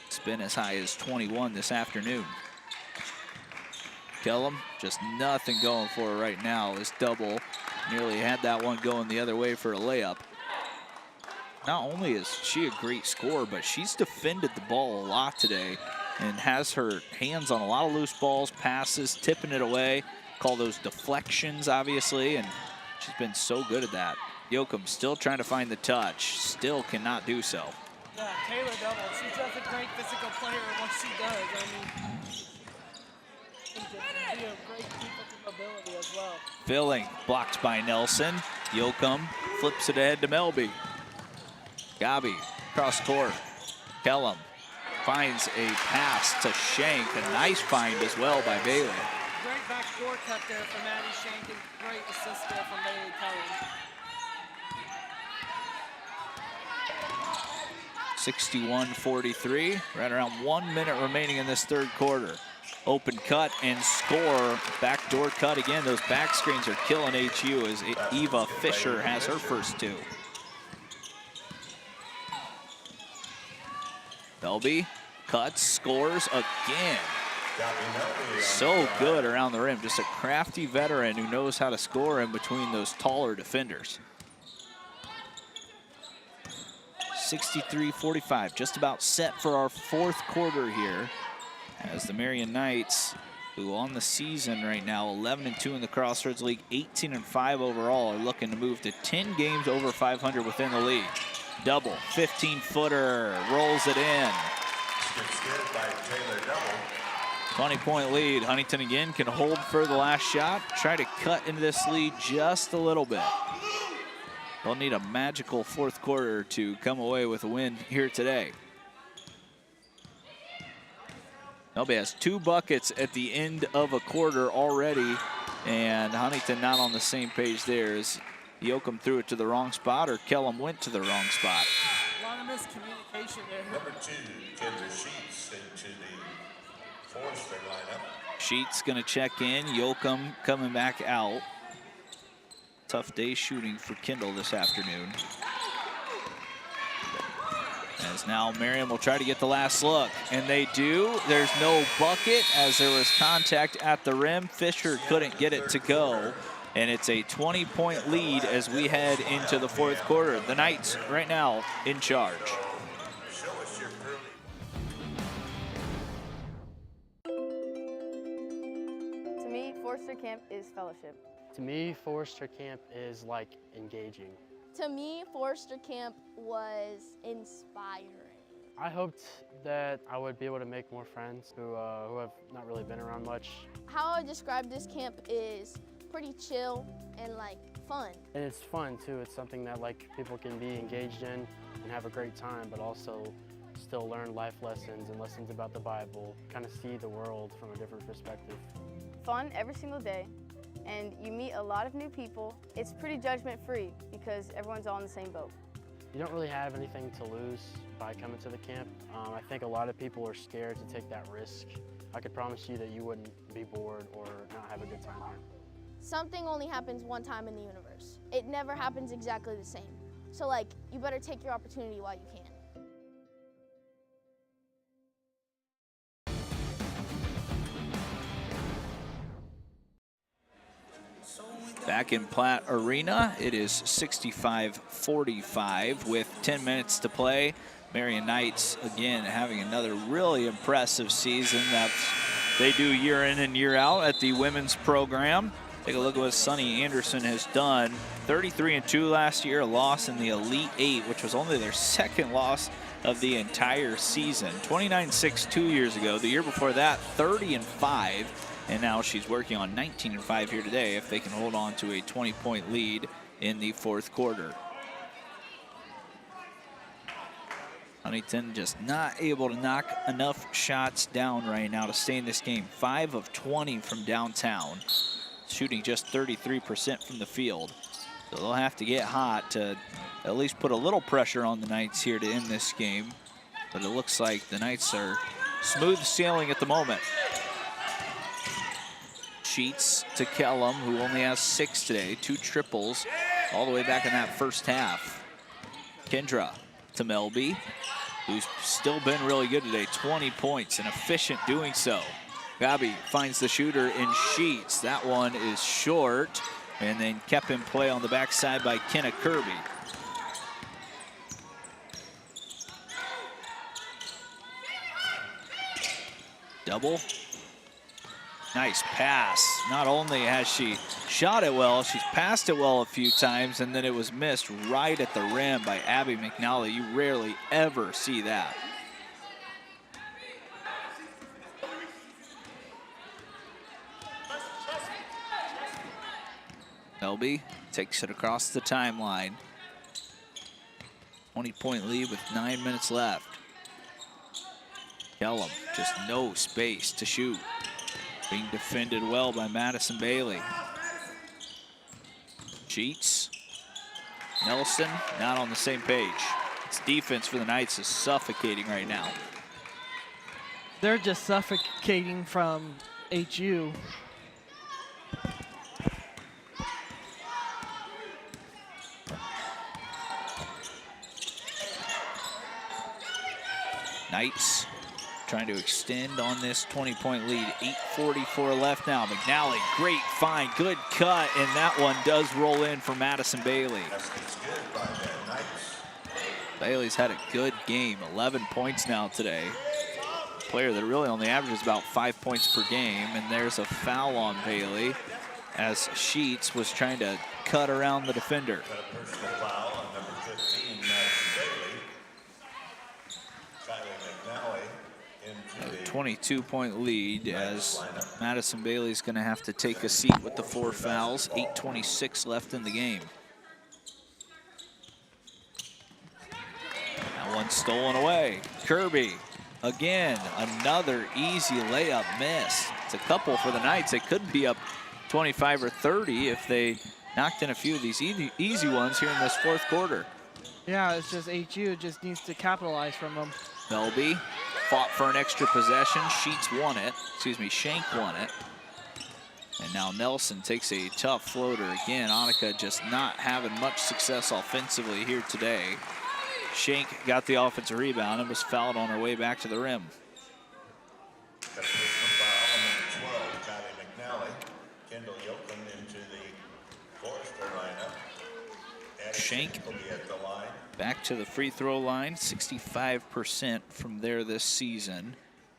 It's been as high as 21 this afternoon. Kellum, just nothing going for her right now. This double nearly had that one going the other way for a layup. Not only is she a great scorer, but she's defended the ball a lot today and has her hands on a lot of loose balls, passes, tipping it away. Call those deflections, obviously, and she's been so good at that. Yoakum still trying to find the touch, still cannot do so. Yeah, Taylor double. She's just a great physical player in what she does. I mean, she can be a great defensive ability as well. Filling, blocked by Nelson. Yoakum flips it ahead to Melby. Gabi, cross court. Kellum finds a pass to Shank. A nice find as well by Bailey. Great backdoor cut there from Maddie Shank and great assist there from Bailey Kellum. 61-43, right around 1 minute remaining in this third quarter. Open cut and score, backdoor cut again. Those back screens are killing HU as Eva Fisher has her first 2. Melby cuts, scores again. So good around the rim, just a crafty veteran who knows how to score in between those taller defenders. 63-45, just about set for our fourth quarter here as the Marian Knights, who on the season right now, 11-2 in the Crossroads League, 18-5 overall, are looking to move to 10 games over 500 within the league. Double, 15-footer, rolls it in. Gets by Taylor double. 20-point lead. Huntington again can hold for the last shot, try to cut into this lead just a little bit. They'll need a magical fourth quarter to come away with a win here today. Melby has 2 buckets at the end of a quarter already, and Huntington not on the same page there as Yoakum threw it to the wrong spot or Kellum went to the wrong spot. A lot of miscommunication there. Number 2, Kendra Sheets into the Forster lineup. Sheets gonna check in, Yoakum coming back out. Tough day shooting for Kendall this afternoon. As now Marian will try to get the last look, and they do. There's no bucket as there was contact at the rim. Fisher couldn't get it to go, and it's a 20-point lead as we head into the fourth quarter. The Knights right now in charge. Forester Camp is fellowship. To me, Forester Camp is like engaging. To me, Forester Camp was inspiring. I hoped that I would be able to make more friends who have not really been around much. How I would describe this camp is pretty chill and like fun. And it's fun too. It's something that like people can be engaged in and have a great time, but also still learn life lessons and lessons about the Bible, kind of see the world from a different perspective. Fun every single day, and you meet a lot of new people. It's pretty judgment-free because everyone's all in the same boat. You don't really have anything to lose by coming to the camp. I think a lot of people are scared to take that risk. I could promise you that you wouldn't be bored or not have a good time here. Something only happens one time in the universe. It never happens exactly the same. So like, you better take your opportunity while you can. Back in Platt Arena, it is 65-45 with 10 minutes to play. Marian Knights, again, having another really impressive season that they do year in and year out at the women's program. Take a look at what Sunny Anderson has done. 33-2 last year, a loss in the Elite Eight, which was only their second loss of the entire season. 29-6 2 years ago. The year before that, 30-5. And now she's working on 19-5 here today if they can hold on to a 20-point lead in the fourth quarter. Huntington just not able to knock enough shots down right now to stay in this game. 5 of 20 from downtown, shooting just 33% from the field. So they'll have to get hot to at least put a little pressure on the Knights here to end this game. But it looks like the Knights are smooth sailing at the moment. Sheets to Kellum, who only has 6 today, 2 triples all the way back in that first half. Kendra to Melby, who's still been really good today, 20 points and efficient doing so. Gabi finds the shooter in Sheets. That one is short, and then kept in play on the backside by Kenna Kirby. Double. Nice pass. Not only has she shot it well, she's passed it well a few times, and then it was missed right at the rim by Abby McNally. You rarely ever see that. Melby takes it across the timeline. 20-point lead with 9 minutes left. Kellum, just no space to shoot. Being defended well by Madison Bailey. Sheets. Nelson, not on the same page. Its defense for the Knights is suffocating right now. They're just suffocating from HU. Knights trying to extend on this 20-point lead. 8:44 left now. McNally, great find, good cut, and that one does roll in for Madison Bailey. Bailey's had a good game, 11 points now today. Player that really only averages about 5 points per game, and there's a foul on Bailey as Sheets was trying to cut around the defender. 22-point lead as Madison Bailey's going to have to take a seat with the 4 fouls. 8:26 left in the game. That one stolen away. Kirby, again, another easy layup miss. It's a couple for the Knights. They could be up 25 or 30 if they knocked in a few of these easy ones here in this fourth quarter. Yeah, it's just HU just needs to capitalize from them. Melby fought for an extra possession. Sheets won it. Excuse me, Shank won it. And now Nelson takes a tough floater. Again, Annika just not having much success offensively here today. Shank got the offensive rebound and was fouled on her way back to the rim. Shank back to the free throw line, 65% from there this season.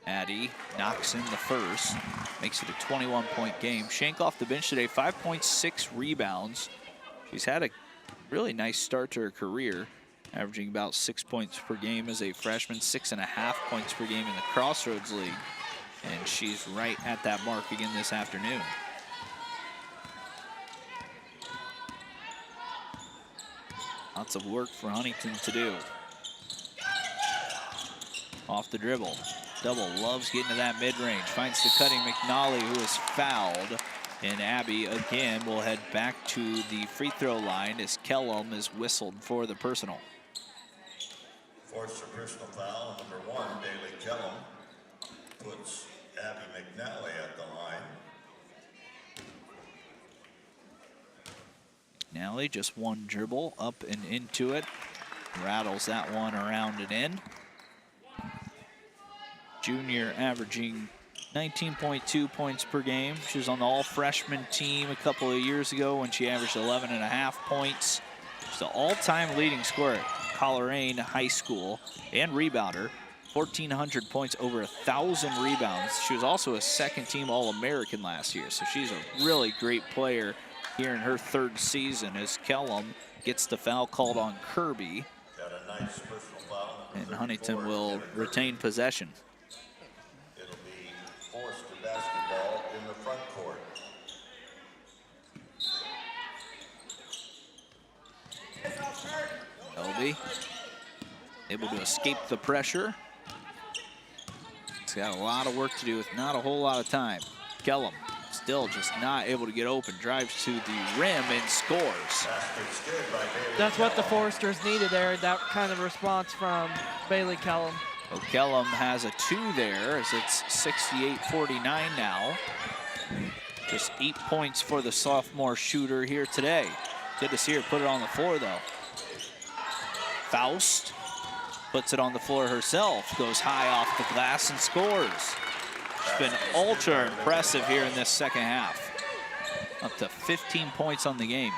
Addie knocks in the first, makes it a 21-point game. Shank off the bench today, 5.6 rebounds. She's had a really nice start to her career, averaging about 6 points per game as a freshman, 6.5 points per game in the Crossroads League. And she's right at that mark again this afternoon. Lots of work for Huntington to do. Off the dribble. Double loves getting to that mid-range. Finds the cutting McNally, who is fouled. And Abby again will head back to the free throw line as Kellum is whistled for the personal. Forced a personal foul, number 1, Bailey Kellum, puts Abby McNally at the line. McNally just one dribble up and into it. Rattles that one around and in. Junior averaging 19.2 points per game. She was on the all-freshman team a couple of years ago when she averaged 11.5 points. She's the all-time leading scorer at Coleraine High School and rebounder. 1,400 points, over 1,000 rebounds. She was also a second-team All-American last year, so she's a really great player here in her third season as Kellum gets the foul called on Kirby. Got a nice personal foul. And Huntington will retain possession. It'll be forced to basketball in the front court. Elby able to escape the pressure. He's got a lot of work to do with not a whole lot of time. Kellum still just not able to get open. Drives to the rim and scores. That's what the Foresters needed there, that kind of response from Bailey Kellum. So Kellum has a 2 there as it's 68-49 now. Just 8 points for the sophomore shooter here today. Good to see her put it on the floor though. Faust puts it on the floor herself, goes high off the glass and scores. She's been ultra impressive here in this second half. Up to 15 points on the game.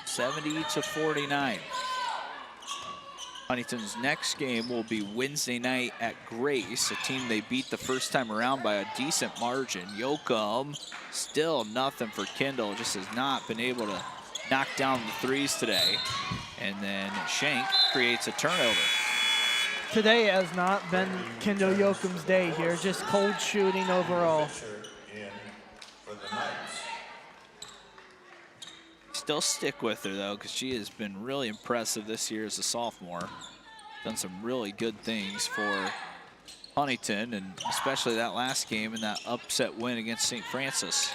70-49. Huntington's next game will be Wednesday night at Grace, a team they beat the first time around by a decent margin. Yoakum, still nothing for Kendall, just has not been able to knock down the threes today. And then Shank creates a turnover. Today has not been Kendall Yoakum's day here, just cold shooting overall. Still stick with her though, because she has been really impressive this year as a sophomore. Done some really good things for Huntington, and especially that last game and that upset win against St. Francis.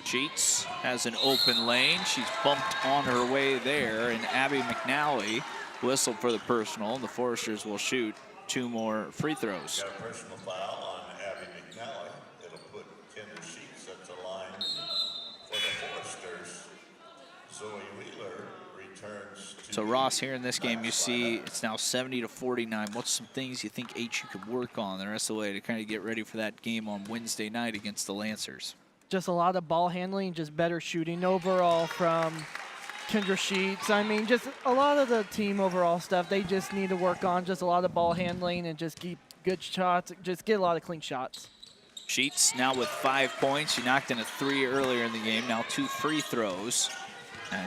Sheets has an open lane. She's bumped on her way there, and Abby McNally whistled for the personal. The Foresters will shoot 2 more free throws. Got a personal foul on Abby McNally. It'll put Kendra Sheets at the line for the Foresters. Zoe Wheeler returns to... So Ross, here in this game, you see it's now 70-49. What's some things you think HU could work on the rest of the way to kind of get ready for that game on Wednesday night against the Lancers? Just a lot of ball handling, just better shooting overall from Kendra Sheets. I mean, just a lot of the team overall stuff they just need to work on. Just a lot of ball handling and just keep good shots, just get a lot of clean shots. Sheets now with 5 points. She knocked in a 3 earlier in the game, now 2 free throws.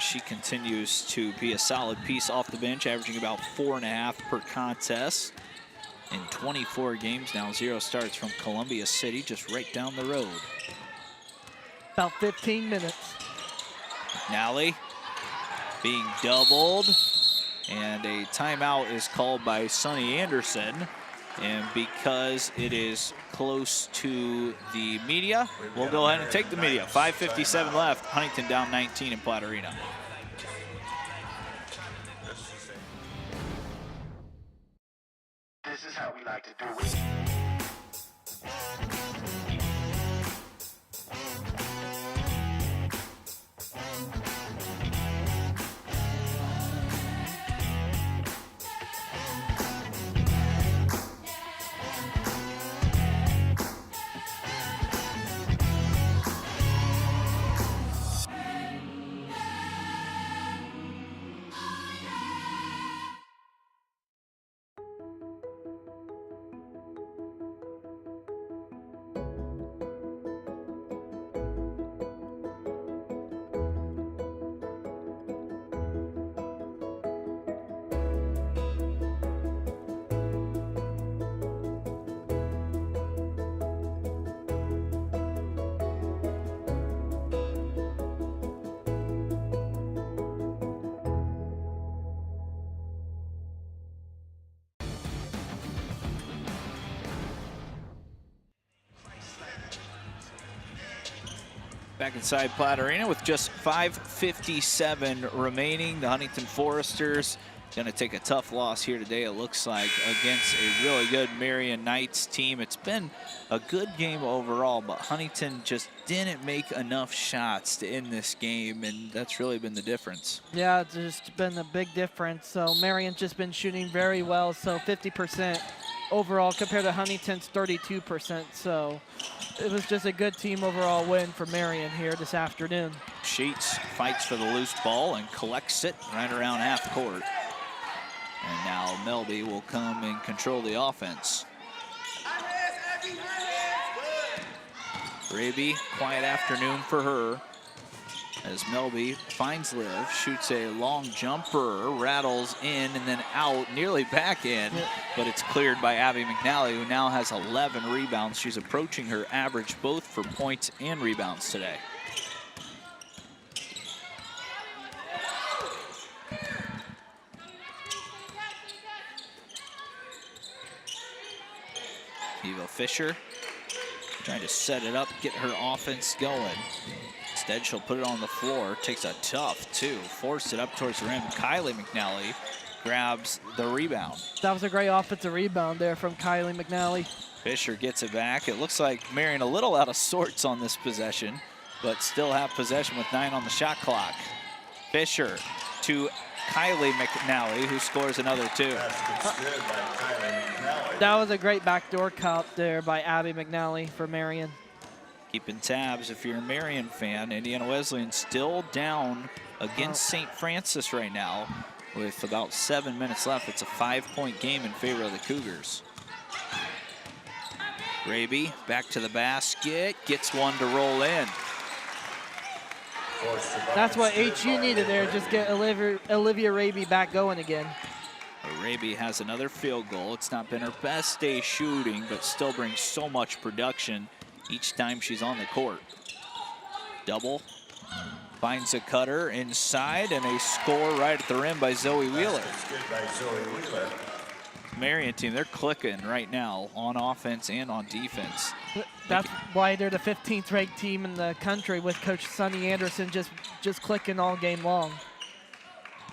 She continues to be a solid piece off the bench, averaging about 4.5 per contest. In 24 games now, 0 starts from Columbia City, just right down the road. About 15 minutes. McNally being doubled, and a timeout is called by Sonny Anderson. And because it is close to the media, we'll go ahead and take the media. 5:57 left, Huntington down 19 in Platte Arena. This is how we like to do it. Back inside Platt Arena with just 5:57 remaining. The Huntington Foresters going to take a tough loss here today, it looks like, against a really good Marian Knights team. It's been a good game overall, but Huntington just didn't make enough shots to end this game, and that's really been the difference. Yeah, it's just been a big difference. So Marian's just been shooting very well, so 50% overall compared to Huntington's 32%. So it was just a good team overall win for Marian here this afternoon. Sheets fights for the loose ball and collects it right around half court. And now Melby will come and control the offense. Raby, quiet afternoon for her as Melby finds Liv, shoots a long jumper, rattles in and then out, nearly back in, but it's cleared by Abby McNally, who now has 11 rebounds. She's approaching her average both for points and rebounds today. Eva Fisher trying to set it up, get her offense going. Instead, she'll put it on the floor. Takes a tough two, forced it up towards the rim. Kylie McNally grabs the rebound. That was a great offensive rebound there from Kylie McNally. Fisher gets it back. It looks like Marian a little out of sorts on this possession, but still have possession with 9 on the shot clock. Fisher to Kylie McNally, who scores another 2. That was a great backdoor cut there by Abby McNally for Marian. Keeping tabs if you're a Marian fan. Indiana Wesleyan still down against St. Francis right now with about 7 minutes left. It's a 5-point game in favor of the Cougars. Raby back to the basket, gets one to roll in. That's what HU needed there, just get Olivia Raby back going again. Raby has another field goal. It's not been her best day shooting, but still brings so much production each time she's on the court. Double, finds a cutter inside, and a score right at the rim by Zoe Wheeler. Marian team, they're clicking right now on offense and on defense. That's why they're the 15th ranked team in the country with Coach Sonny Anderson just clicking all game long.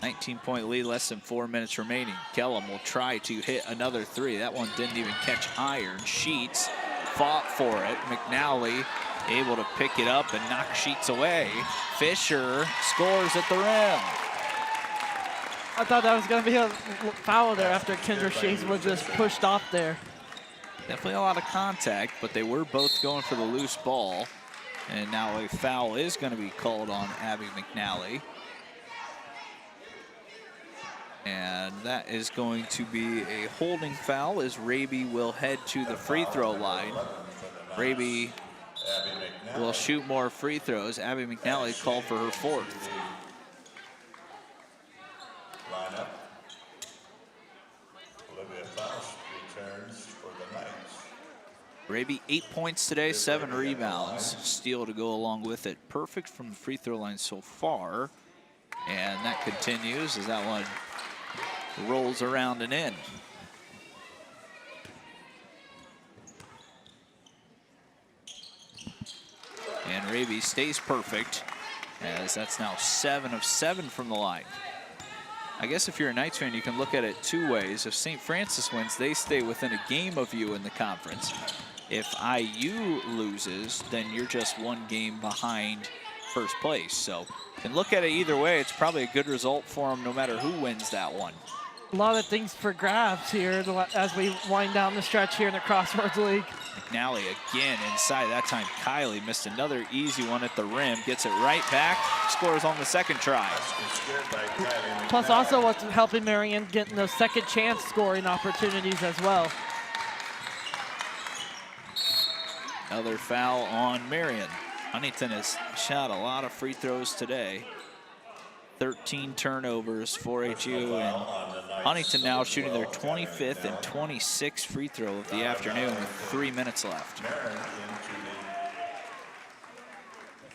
19-point lead, less than 4 minutes remaining. Kellum will try to hit another 3. That one didn't even catch iron. Sheets fought for it. McNally able to pick it up and knock Sheets away. Fisher scores at the rim. I thought that was going to be a foul there after Kendra Sheets was just pushed off there. Definitely a lot of contact, but they were both going for the loose ball. And now a foul is going to be called on Abby McNally. And that is going to be a holding foul as Raby will head to the free throw line. Raby will shoot more free throws. Abby McNally called for her 4th. Lineup. Olivia Faust returns for the Knights. Raby 8 points today, 7 rebounds. Steal to go along with it. Perfect from the free throw line so far. And that continues as that one rolls around and in. And Raby stays perfect as that's now 7 of 7 from the line. I guess if you're a Knights fan, you can look at it 2 ways. If St. Francis wins, they stay within a game of you in the conference. If IU loses, then you're just 1 game behind first place. So you can look at it either way. It's probably a good result for them no matter who wins that one. A lot of things for grabs here as we wind down the stretch here in the Crossroads League. McNally again inside. That time Kylie missed another easy one at the rim. Gets it right back. Scores on the 2nd try. Plus also what's helping Marian getting those second chance scoring opportunities as well. Another foul on Marian. Huntington has shot a lot of free throws today. 13 turnovers for HU, and Huntington now shooting their 25th and 26th free throw of the afternoon with 3 minutes left.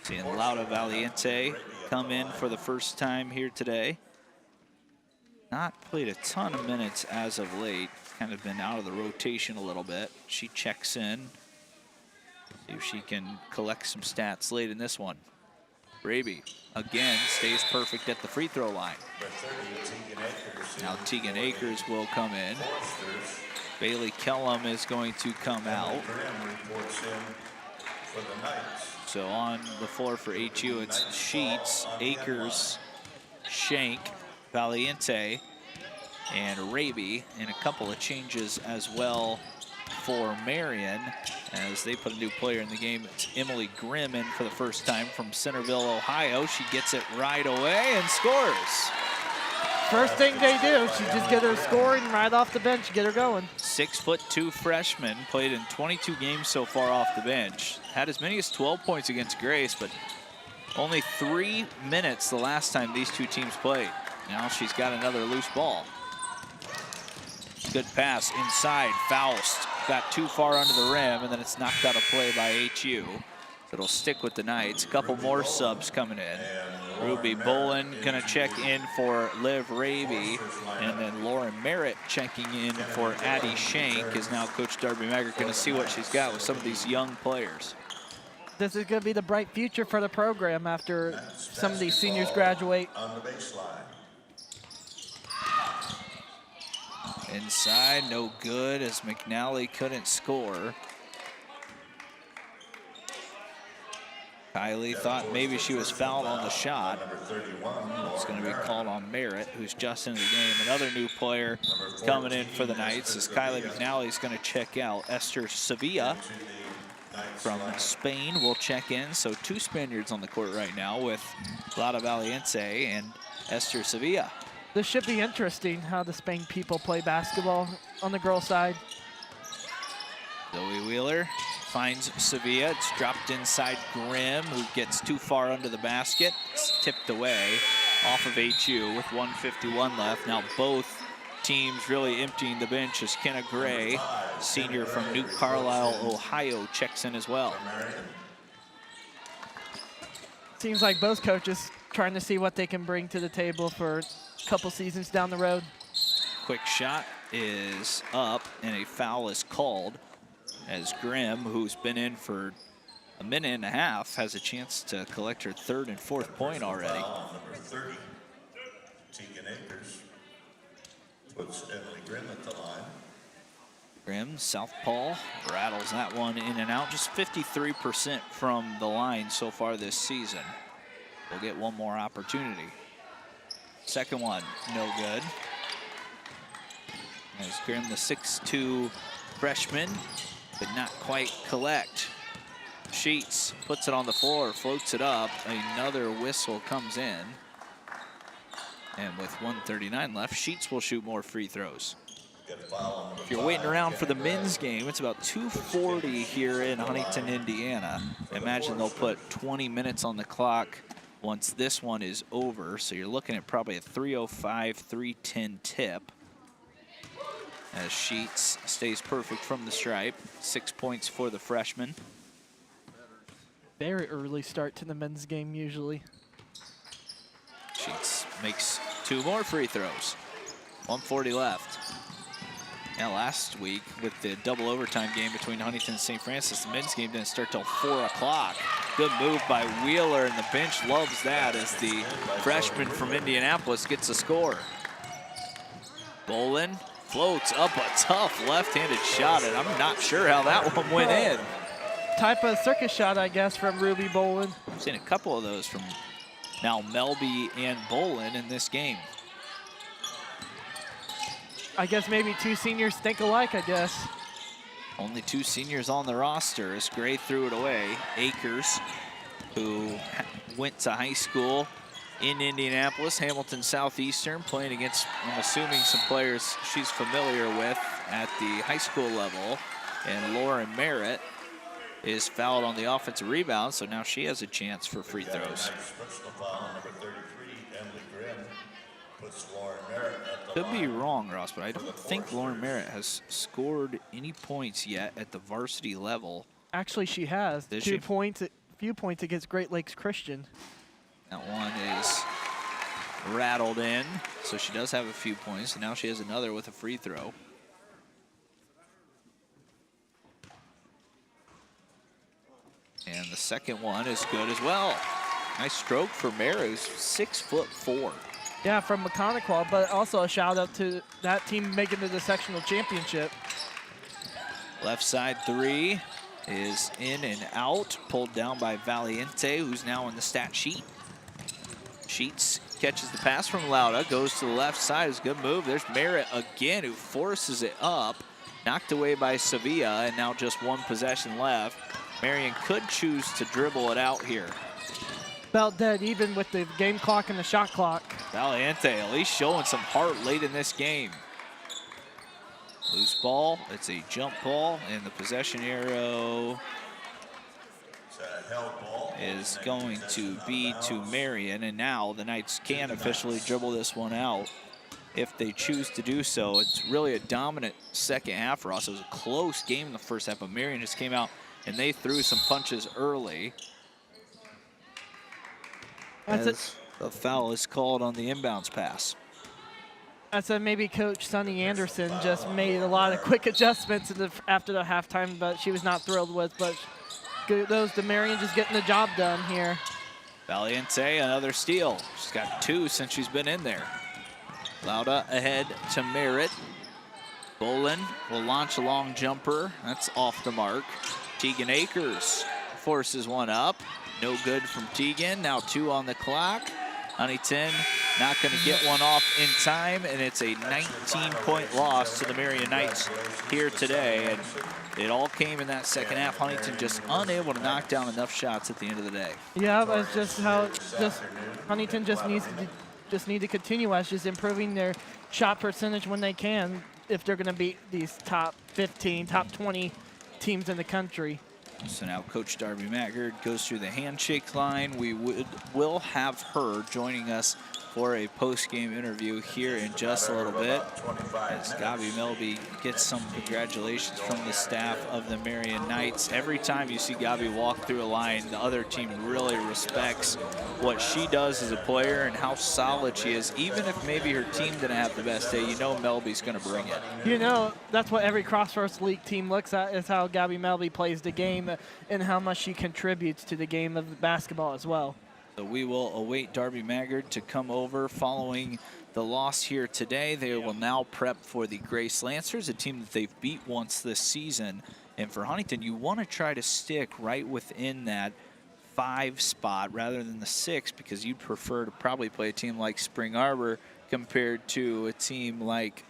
Seeing Laura Valiente come in for the first time here today. Not played a ton of minutes as of late. Kind of been out of the rotation a little bit. She checks in. See if she can collect some stats late in this one. Raby again stays perfect at the free throw line. Now Tegan Akers will come in. Bailey Kellum is going to come out. So on the floor for HU, it's Sheets, Akers, Shank, Valiente, and Raby, and a couple of changes as well for Marian as they put a new player in the game. It's Emily Grimm in for the first time from Centerville, Ohio. She gets it right away and scores. First thing they do, she just get her scoring right off the bench, get her going. 6'2" freshman, played in 22 games so far off the bench. Had as many as 12 points against Grace, but only 3 minutes the last time these two teams played. Now she's got another loose ball. Good pass inside, Faust got too far under the rim, and then it's knocked out of play by HU. It'll stick with the Knights. A couple more subs coming in. Ruby Bolin gonna check in for Liv Raby, and then Lauren Merritt checking in for Addie Shank. Is now Coach Darby Maggart gonna see what she's got with some of these young players. This is gonna be the bright future for the program after some of these seniors graduate. On the baseline. Inside, no good as McNally couldn't score. Kylie thought maybe she was fouled on the shot. It's going to be called on Merritt, who's just into the game. Another new player coming in for the Knights as Kylie McNally is going to check out. Esther Sevilla from Spain will check in. So 2 Spaniards on the court right now with Lada Valiente and Esther Sevilla. This should be interesting how the Spain people play basketball on the girls' side. Zoe Wheeler finds Sevilla. It's dropped inside Grimm, who gets too far under the basket. It's tipped away off of HU with 1:51 left. Now both teams really emptying the bench as Kenna Gray, senior from New Carlisle, Ohio, checks in as well. Seems like both coaches trying to see what they can bring to the table for a couple seasons down the road. Quick shot is up, and a foul is called as Grimm, who's been in for a minute and a half, has a chance to collect her 3rd and 4th point already. Number 30, Tegan Akers, puts Emily Grimm at the line. Grimm, southpaw, rattles that one in and out. Just 53% from the line so far this season. We'll get one more opportunity. Second one, no good. As Grimm, the 6'2" freshman, could not quite collect. Sheets puts it on the floor, floats it up. Another whistle comes in. And with 1:39 left, Sheets will shoot more free throws. If you're waiting around for the men's game, it's about 2:40 here in Huntington, Indiana. Imagine they'll put 20 minutes on the clock once this one is over. So you're looking at probably a 3:05, 3:10 tip. As Sheets stays perfect from the stripe. 6 points for the freshman. Very early start to the men's game usually. Sheets makes 2 more free throws. 1:40 left. Now last week with the double overtime game between Huntington and St. Francis, the men's game didn't start till 4 o'clock. Good move by Wheeler, and the bench loves that as the freshman from Indianapolis gets a score. Bolin floats up a tough left-handed shot, and I'm not sure how that one went in. Type of circus shot, I guess, from Ruby Bolin. I've seen a couple of those from now Melby and Bolin in this game. I guess maybe 2 seniors think alike, I guess. Only 2 seniors on the roster as Gray threw it away. Akers, who went to high school in Indianapolis, Hamilton Southeastern, playing against, I'm assuming, some players she's familiar with at the high school level. And Lauren Merritt is fouled on the offensive rebound, so now she has a chance for free throws. Personal foul on number 33, Emily Grimm, puts Lauren Merritt at the Could line. be wrong, Ross, but I don't think Lauren Merritt has scored any points yet at the varsity level. Actually, she has. Did 2 she? points, few points against Great Lakes Christian. That one is rattled in, so she does have a few points. Now she has another with a free throw. second one is good as well. Nice stroke for Mara, who's 6'4". Yeah, from Mechanical, but also a shout out to that team making the sectional championship. Left side three is in and out, pulled down by Valiente, who's now in the stat sheet. Sheets catches the pass from Lauda, goes to the left side, is a good move. There's Merritt again, who forces it up, knocked away by Sevilla, and now just one possession left. Marian could choose to dribble it out here. About dead even with the game clock and the shot clock. Valiente at least showing some heart late in this game. Loose ball, it's a jump ball, and the possession arrow is going to be to Marian, and now the Knights can officially dribble this one out if they choose to do so. It's really a dominant second half for us. It was a close game in the first half, but Marian just came out and they threw some punches early. As the foul is called on the inbounds pass. I said maybe Coach Sunny Anderson just made a lot of quick adjustments after the halftime, but she was not thrilled with. But kudos to Marian just getting the job done here. Valiente, another steal. She's got 2 since she's been in there. Lauda ahead to Merritt. Bolin will launch a long jumper. That's off the mark. Tegan Akers forces one up. No good from Tegan. Now 2 on the clock. Huntington not going to get one off in time, and it's a 19-point loss to the Marian Knights here today. And it all came in that second half. Huntington just unable to knock down enough shots at the end of the day. Yeah, that's just how Huntington just need to continue as just improving their shot percentage when they can if they're going to beat these top 15, top 20 teams in the country. So now Coach Darby Maggard goes through the handshake line. We will have her joining us for a post-game interview here in just a little bit, as Gabi Melby gets some congratulations from the staff of the Marian Knights. Every time you see Gabi walk through a line, the other team really respects what she does as a player and how solid she is. Even if maybe her team didn't have the best day, you know Melby's going to bring it. You know, that's what every Crossroads League team looks at, is how Gabi Melby plays the game and how much she contributes to the game of basketball as well. So we will await Darby Maggard to come over following the loss here today. They will now prep for the Grace Lancers, a team that they've beat once this season. And for Huntington, you want to try to stick right within that 5 spot rather than the 6, because you'd prefer to probably play a team like Spring Arbor compared to a team like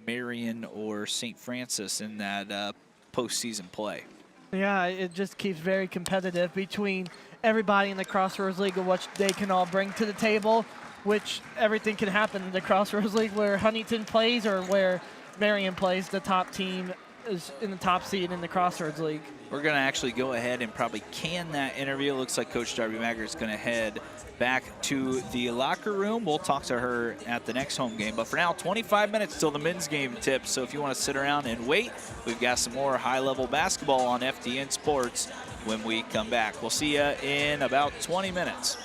Marian or St. Francis in that postseason play. Yeah, it just keeps very competitive between everybody in the Crossroads League and what they can all bring to the table, which everything can happen in the Crossroads League where Huntington plays or where Marian plays. The top team is in the top seed in the Crossroads League. We're going to actually go ahead and probably can that interview. It looks like Coach Darby Maggard is going to head back to the locker room. We'll talk to her at the next home game. But for now, 25 minutes till the men's game tips. So if you want to sit around and wait, we've got some more high-level basketball on FDN Sports when we come back. We'll see you in about 20 minutes.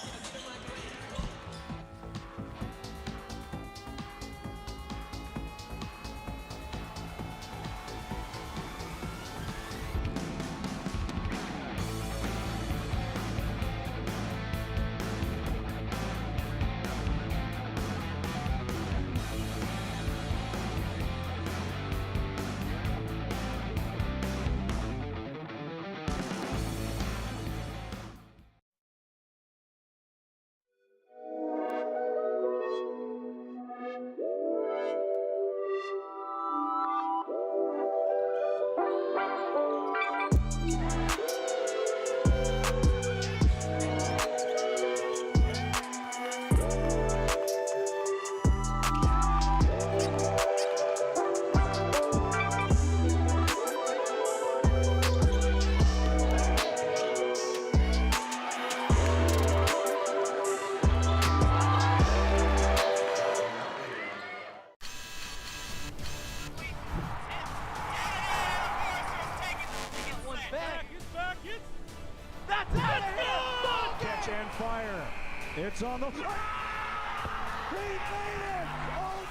Catch and fire. It's on the... He made it! Oh